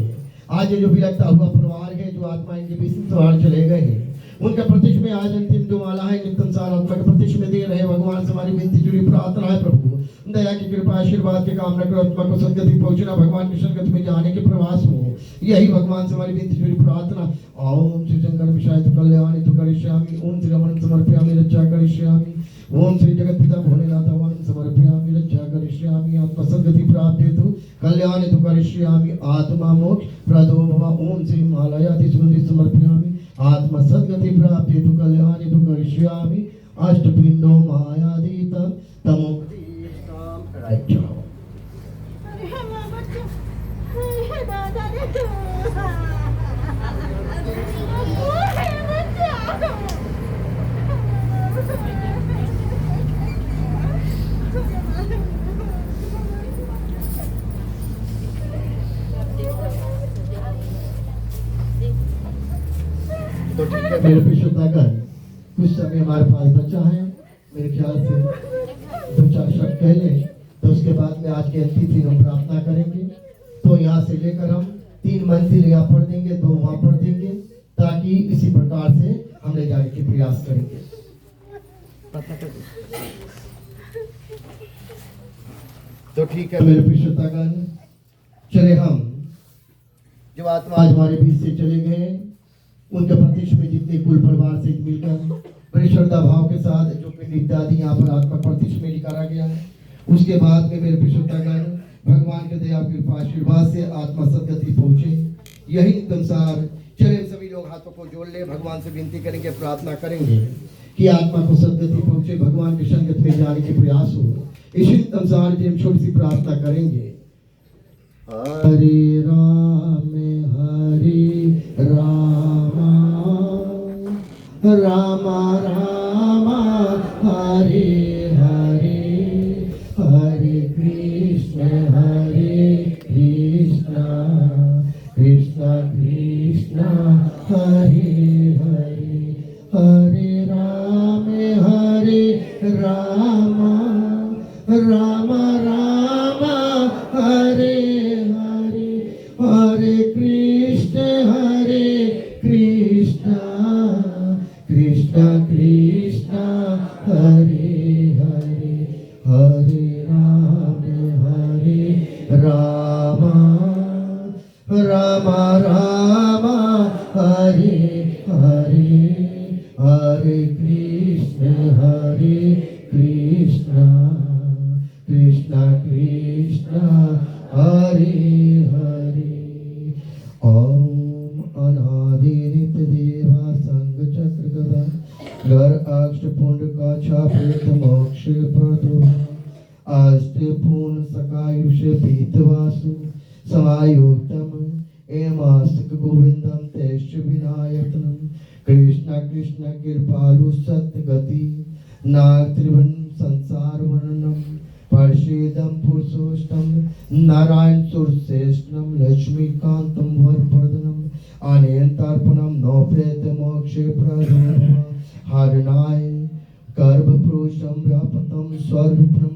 [SPEAKER 2] आज ये जो विलकता हुआ परिवार है, जो आत्मा इनके बीच से बाहर चले गए हैं, उनका प्रत्यक्ष में आज अंतिम जो माला है नित्य संसार आत्मा के प्रत्यक्ष में दे रहे भगवान से हमारी विनती जुड़ी प्रार्थना है। प्रभु दया की कृपा आशीर्वाद की कामना करो, आत्मा को सदगति पहुंचना, भगवान की संगति में जाने के प्रवास हो, यही भगवान से हमारी विनती जुड़ी प्रार्थना। ओम श्री शंकर विषाय तो कल्याणी तो करिष्यामि, ओम श्री रमण समर्पयामि रक्षा करिष्यामि, ओम श्री जगत पिता भोलेनाथ वरं समर्पयामि रक्षा करिष्यामि, आत्मा सद्गति प्राप्ति हेतु कल्याणी तो करिष्यामि, आत्मा मोक्ष प्रदो भव। ओम श्री महालयाति सुगंधि समर्पयामि, आत्मा सद्गति प्राप्ति हेतु कल्याणी तो करिष्यामि, अष्टपिंडो मायादीतं तमोक्तिष्ठां। राइट जाओ,
[SPEAKER 1] तो ठीक है
[SPEAKER 2] मेरे विशुद्धागण कुछ समय हमारे पास बचा है, मेरे ख्याल से 2-4 शब्द कह लें, तो उसके बाद में आज की अंतिम दिन हम प्रार्थना करेंगे। तो यहाँ से लेकर हम 3 मंजिल यहाँ पढ़ देंगे, 2 वहाँ पढ़ देंगे, ताकि इसी प्रकार से हम ले जाने के प्रयास करेंगे।
[SPEAKER 1] तो ठीक है
[SPEAKER 2] मेरे विशुद्धागण चले, हम
[SPEAKER 1] जो आत्मा
[SPEAKER 2] आज हमारे बीच से चले गए, उनके प्रत्यक्ष में जितने कुल परिवार से मिलकर बड़ी श्रद्धा भाव के साथ जो पिंड इत्यादि यहाँ पर आत्मा प्रत्यक्ष में निकाला गया है, उसके बाद में मेरे विशुद्धागण भगवान के दया कृपा आशीर्वाद से आत्मा सदगति पहुंचे, यही संसार। चले सभी लोग हाथों को जोड़ ले, भगवान से विनती करेंगे, प्रार्थना करेंगे कि आत्मा को सदगति पहुंचे, भगवान की संगत में जाने के प्रयास हो। इसी संसार की हम छोटी सी प्रार्थना करेंगे। हरे राम राम राम हरे हरे, हरे कृष्ण कृष्ण कृष्ण हरे हरे, हरे राम राम राम हरे हरे, हरे कृष्ण कृष्ण कृष्ण कृष्ण हरे हरे, हरे राम राम राम हरे हरे, हरे कृष्ण कृष्ण कृष्ण कृष्ण हरे हरे। ओम अनादि नित्य देवा संग चक्र गदा घर अष्टपुंड का छापेत मोक्ष प्रदो, अष्टपुंड सकायुष पीतवासु समायुक्तम एमास्तिक गोविंदम तेष्ट विनायतनम, कृष्ण कृष्ण कृपालु सत्य गति नाग त्रिभुवन संसार वर्णनम, परषेदम पुरुषोष्टम नारायण सुरश्रेष्ठम, लक्ष्मीकांतम वरप्रदनम, अनेतार्पणम नौ प्रेत मोक्ष प्रदोम, हरणाय गर्भपुरुषम व्यापतम स्वरूपम,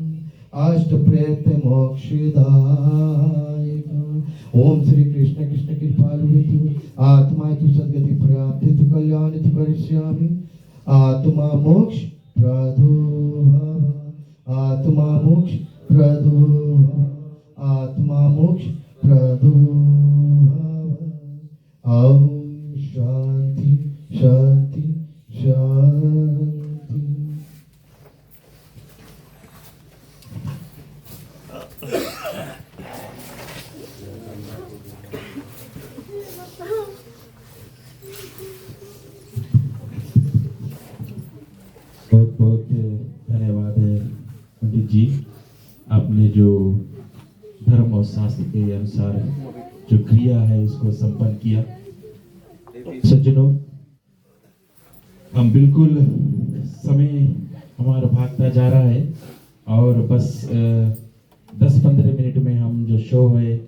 [SPEAKER 2] अष्ट प्रेत मोक्षदायक। ओम श्री कृष्ण कृष्ण कृपालु हेतु आत्मा हेतु सद्गति प्राप्त हेतु कल्याण हेतु करिष्यामि, आत्मा मोक्ष प्रदो भव, आत्मा मोक्ष प्रदो भव, आत्मा मोक्ष प्रदो भव,
[SPEAKER 5] के अनुसार जो क्रिया है उसको संपन्न किया। सज्जनों, हम बिल्कुल समय हमारा भागता जा रहा है और बस 10-15 मिनट में हम जो शो है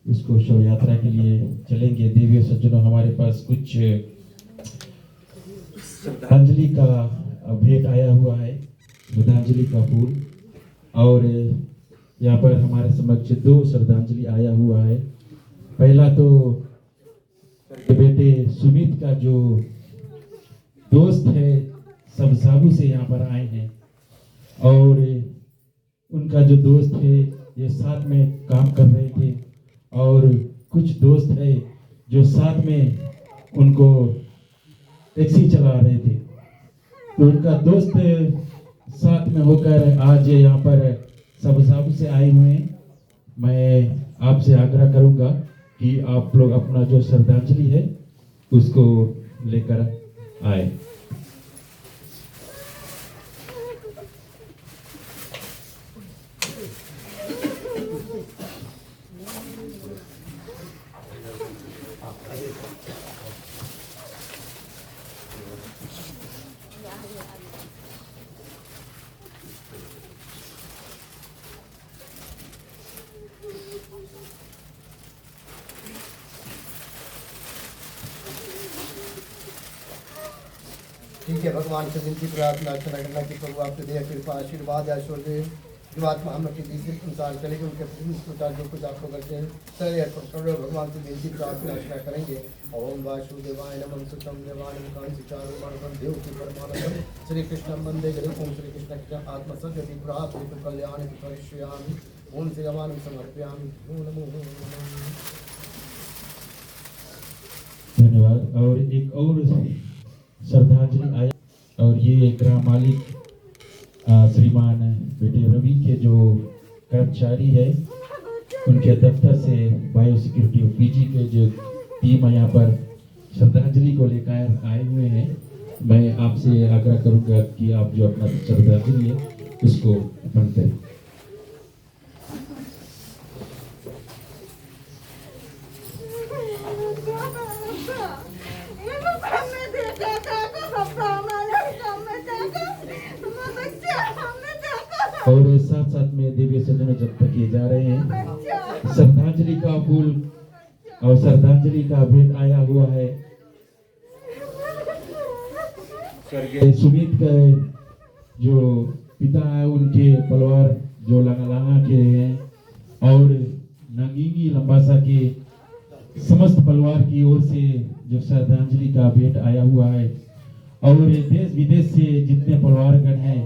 [SPEAKER 5] उसको शो यात्रा के लिए चलेंगे। देवी और सज्जनों, हमारे पास कुछ श्रद्धांजलि का भेंट आया हुआ है, श्रद्धांजलि का फूल, और यहाँ पर हमारे समक्ष 2 श्रद्धांजलि आया हुआ है। पहला तो बेटे सुमित का जो दोस्त है सब साबू से यहाँ पर आए हैं, और उनका जो दोस्त है ये साथ में काम कर रहे थे, और कुछ दोस्त है जो साथ में उनको टैक्सी चला रहे थे। तो उनका दोस्त साथ में होकर आज यहाँ पर सब साबू से आए हुए हैं। मैं आपसे आग्रह करूंगा कि आप लोग अपना जो श्रद्धांजलि है उसको लेकर आए।
[SPEAKER 1] ठीक है, भगवान से विनती प्रार्थना अर्चना करना कि प्रभु आपके दया कृपा आशीर्वाद ऐश्वर्य जो आत्मा हम अपनी तीसरे संसार चलेगी उनके प्रचार जो कुछ आपको करते हैं सर अर्पण कर रहे हो। भगवान से विनती प्रार्थना अर्चना करेंगे। ओम वासुदेवाय नमः सुतम देवाय नमः सिचारो मानवं देव की परमानंद श्री कृष्ण वंदे जगत। ओम श्री कृष्ण कृष्ण आत्मा सद्यति प्राप्त कल्याण विपरिष्यामि ओम श्री भगवान समर्पयामि। ओम नमो नमः।
[SPEAKER 5] धन्यवाद। और एक और श्रद्धांजलि आया, और ये ग्राम मालिक श्रीमान बेटे रवि के जो कर्मचारी है उनके दफ्तर से बायो सिक्योरिटी पीजी के जो टीम यहाँ पर श्रद्धांजलि को लेकर आए हुए हैं। मैं आपसे आग्रह करूंगा कि आप जो अपना श्रद्धांजलि है उसको अर्पण करें। और साथ साथ में देवी सज्जनों जब तक ये जा रहे हैं, श्रद्धांजलि का फूल और श्रद्धांजलि का भेंट आया हुआ है स्वर्गीय सुमित का जो पिता है उनके परिवार जो लांगा के हैं, और नंगीनी लंबासा के समस्त परिवार की ओर से जो श्रद्धांजलि का भेंट आया हुआ है। और देश विदेश से जितने परिवारगण हैं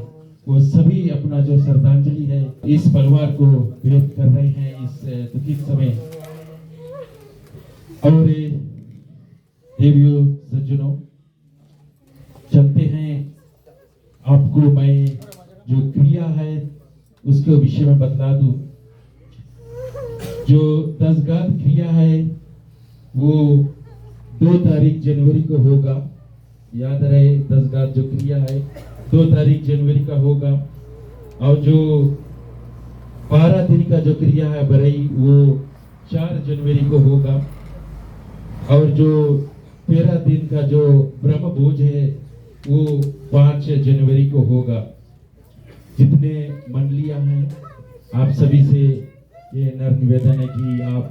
[SPEAKER 5] वो सभी अपना जो श्रद्धांजलि है इस परिवार को भेंट कर रहे हैं इस दुखित समय। और देवियों सज्जनों, चलते हैं, आपको मैं जो क्रिया है उसके विषय में बता दूं। जो 10 गात क्रिया है वो 2 तारीख जनवरी को होगा। याद रहे, 10 गात जो क्रिया है 2 तारीख जनवरी का होगा। और जो 12 दिन का जो क्रिया है बरई वो 4 जनवरी को होगा। और जो 13 दिन का जो ब्रह्म भोज है वो 5 जनवरी को होगा। जितने मंडलियां हैं आप सभी से ये नर निवेदन है कि आप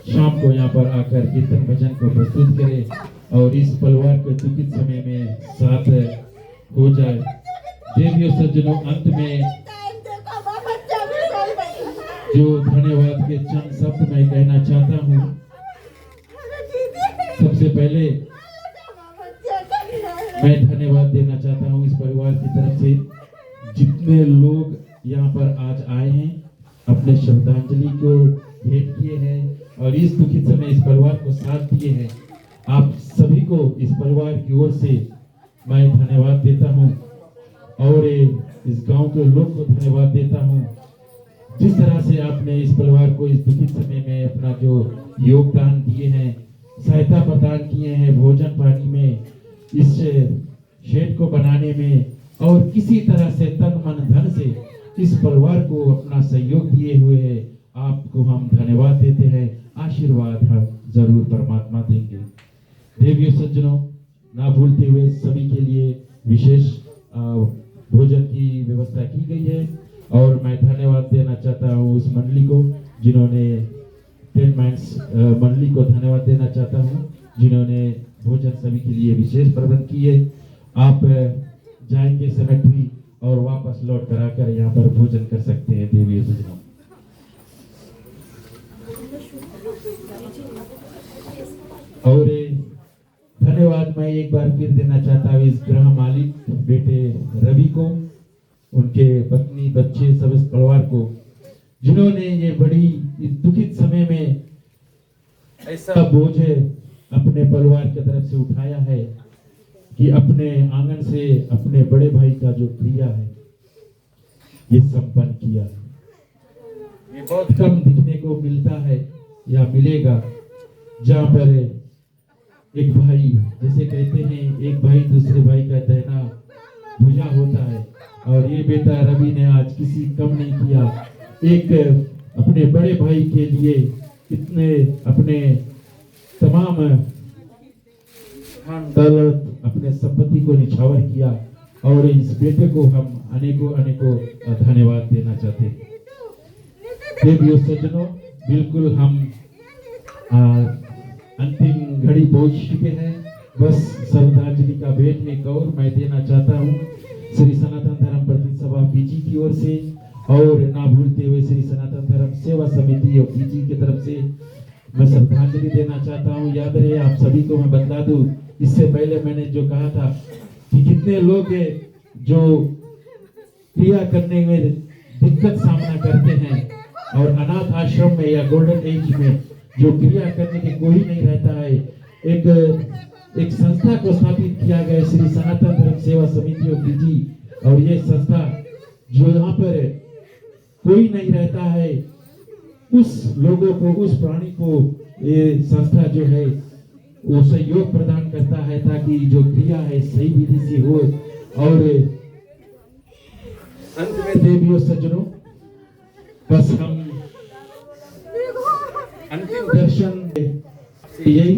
[SPEAKER 5] शाम को यहाँ पर आकर कीर्तन भजन को प्रस्तुत करें और इस परिवार के दुखित समय में साथ हो जाए। देवियों सज्जनों, अंत में जो धन्यवाद के चंद शब्द मैं कहना चाहता हूँ। सबसे पहले मैं धन्यवाद देना चाहता हूँ इस परिवार की तरफ से, जितने लोग यहाँ पर आज आए हैं, अपने श्रद्धांजलि को भेंट किए हैं और इस दुखित समय इस परिवार को साथ दिए हैं। आप सभी को इस परिवार की ओर से मैं धन्यवाद देता हूँ और इस गांव के लोग को धन्यवाद देता हूँ। जिस तरह से आपने इस परिवार को इस दुखित समय में अपना जो योगदान दिए हैं, सहायता प्रदान किए हैं भोजन पानी में, इस शेड को बनाने में, और किसी तरह से तन मन धन से इस परिवार को अपना सहयोग दिए हुए है, आपको हम धन्यवाद देते हैं। आशीर्वाद हम जरूर परमात्मा देंगे। देवियों सज्जनों, ना भूलते हुए सभी के लिए विशेष भोजन की व्यवस्था की गई है और मैं धन्यवाद देना चाहता हूँ उस मंडली को जिन्होंने 10 माइंड्स मंडली को धन्यवाद देना चाहता हूँ जिन्होंने भोजन सभी के लिए विशेष प्रबंध किए। आप जाएंगे सेमेट्री और वापस लौट कर आकर यहाँ पर भोजन कर सकते हैं। देवी सज्जनों, और धन्यवाद मैं एक बार फिर देना चाहता हूँ इस गृह मालिक बेटे रवि को, उनके पत्नी, बच्चे, सब इस परिवार को जिन्होंने ये बड़ी इस दुखित समय में ऐसा बोझ अपने परिवार की तरफ से उठाया है कि अपने आंगन से अपने बड़े भाई का जो क्रिया है ये संपन्न किया। ये बहुत कम दिखने को मिलता है या मिलेगा जहाँ पर एक भाई, जैसे कहते हैं एक भाई दूसरे भाई का दहना भुजा होता है, और ये बेटा रवि ने आज किसी कम नहीं किया। एक अपने बड़े भाई के लिए इतने अपने तमाम दौलत, अपने संपत्ति को निछावर किया, और इस बेटे को हम अनेकों अनेकों धन्यवाद देना चाहते हैं। देवियों सज्जनों, बिल्कुल हम अंतिम घड़ी पहुंच चुके हैं। बस श्रद्धांजलि का भेंट एक और मैं देना चाहता हूँ श्री सनातन धर्म प्रति सभा पीजी की ओर से, और ना भूलते हुए श्री सनातन धर्म सेवा समिति और पीजी की तरफ से मैं श्रद्धांजलि देना चाहता हूँ। याद रहे आप सभी को मैं बतला दूं, इससे पहले मैंने जो कहा था कि कितने लोग जो क्रिया करने में दिक्कत सामना करते हैं और अनाथ आश्रम में या गोल्डन एज में जो क्रिया करने के कोई नहीं रहता है, एक संस्था को स्थापित किया गया श्री सनातन धर्म सेवा समिति और पीजी, और ये संस्था जो यहाँ पर कोई नहीं रहता है उस लोगों को, उस प्राणी को ये संस्था जो है वो सहयोग प्रदान करता है ताकि जो क्रिया है सही विधि से हो। और अंत में देवियों सज्जनों, बस हम अंतिम दर्शन से यही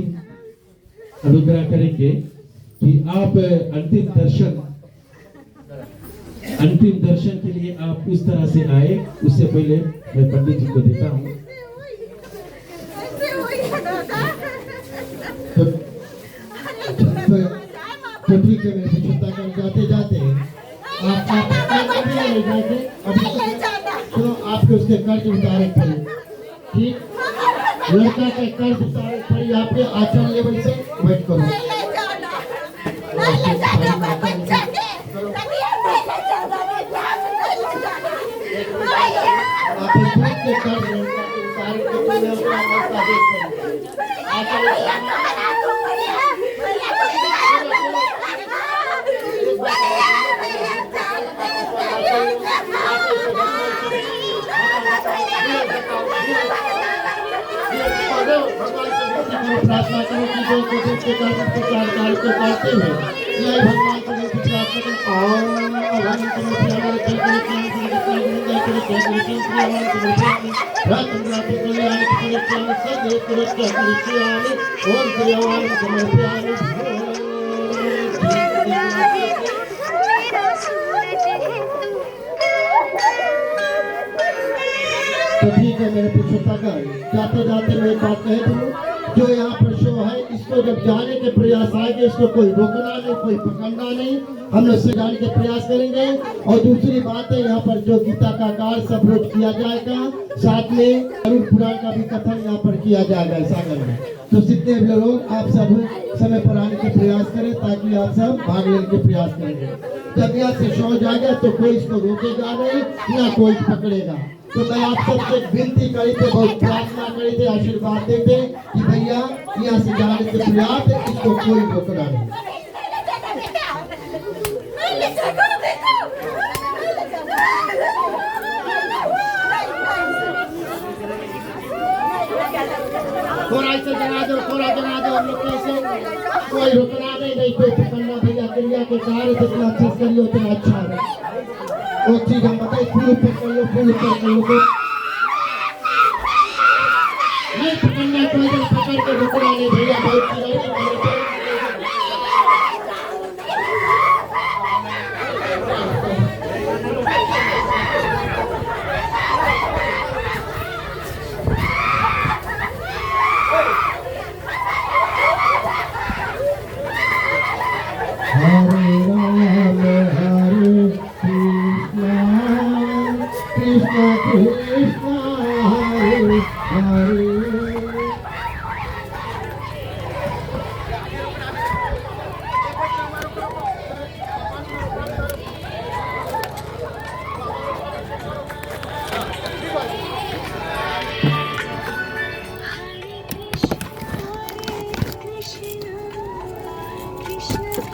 [SPEAKER 5] अनुग्रह करेंगे कि आप अंतिम दर्शन के लिए आप इस तरह से आए। उससे पहले मैं पंडित जी को देता हूँ।
[SPEAKER 2] तो ठीक है, मेरे छुट्टा कर जाते जाते तो आपके उसके कर्ज उतारे पड़े। ठीक, लड़का के कर्ज उतारे पड़े आपके आचरण लेवल से वेट करो। प्रार्थना करो कि जो कुछ के कारण प्रचार कार्य को करते हुए यह भगवान से प्रार्थना तो ठीक है, मेरे पीछे जाते जाते मैं एक बात कह दूँ, जो यहाँ पर शो है इसको जब जाने के प्रयास आएंगे इसको कोई रोकना नहीं, कोई पकड़ना नहीं, हम लोग से जाने के प्रयास करेंगे। और दूसरी बात है, यहाँ पर जो गीता का कार्य सब रोज किया जाएगा, साथ में गरुड़ पुराण का भी कथन यहाँ पर किया जाएगा सागर में। तो जितने भी लोग आप सब समय पर आने के प्रयास करें ताकि आप सब भाग लेने के प्रयास करेंगे। जब यहाँ से शो जाएगा तो कोई इसको रोकेगा नहीं, ना कोई पकड़ेगा। तो मैं आप सबसे विनती करी थे, बहुत प्रार्थना करी थे, आशीर्वाद देते कि भैया यहाँ से जाने के प्रयास इसको कोई रोकना नहीं। थोड़ा इसे जना दो, थोड़ा जना दो, हम लोग कैसे कोई रुकना नहीं, कोई पकड़ना। भैया क्रिया के कार्य जितना अच्छा करिए उतना अच्छा है। वो चीज हम बताए, फूल ऊपर कर लो, फूल ऊपर कर लो। करके रुकना नहीं भैया, बहुत चिल्लाओ। हरे राम हरे Krishna Krishna Hare Hare.
[SPEAKER 4] Hare Krishna, Krishna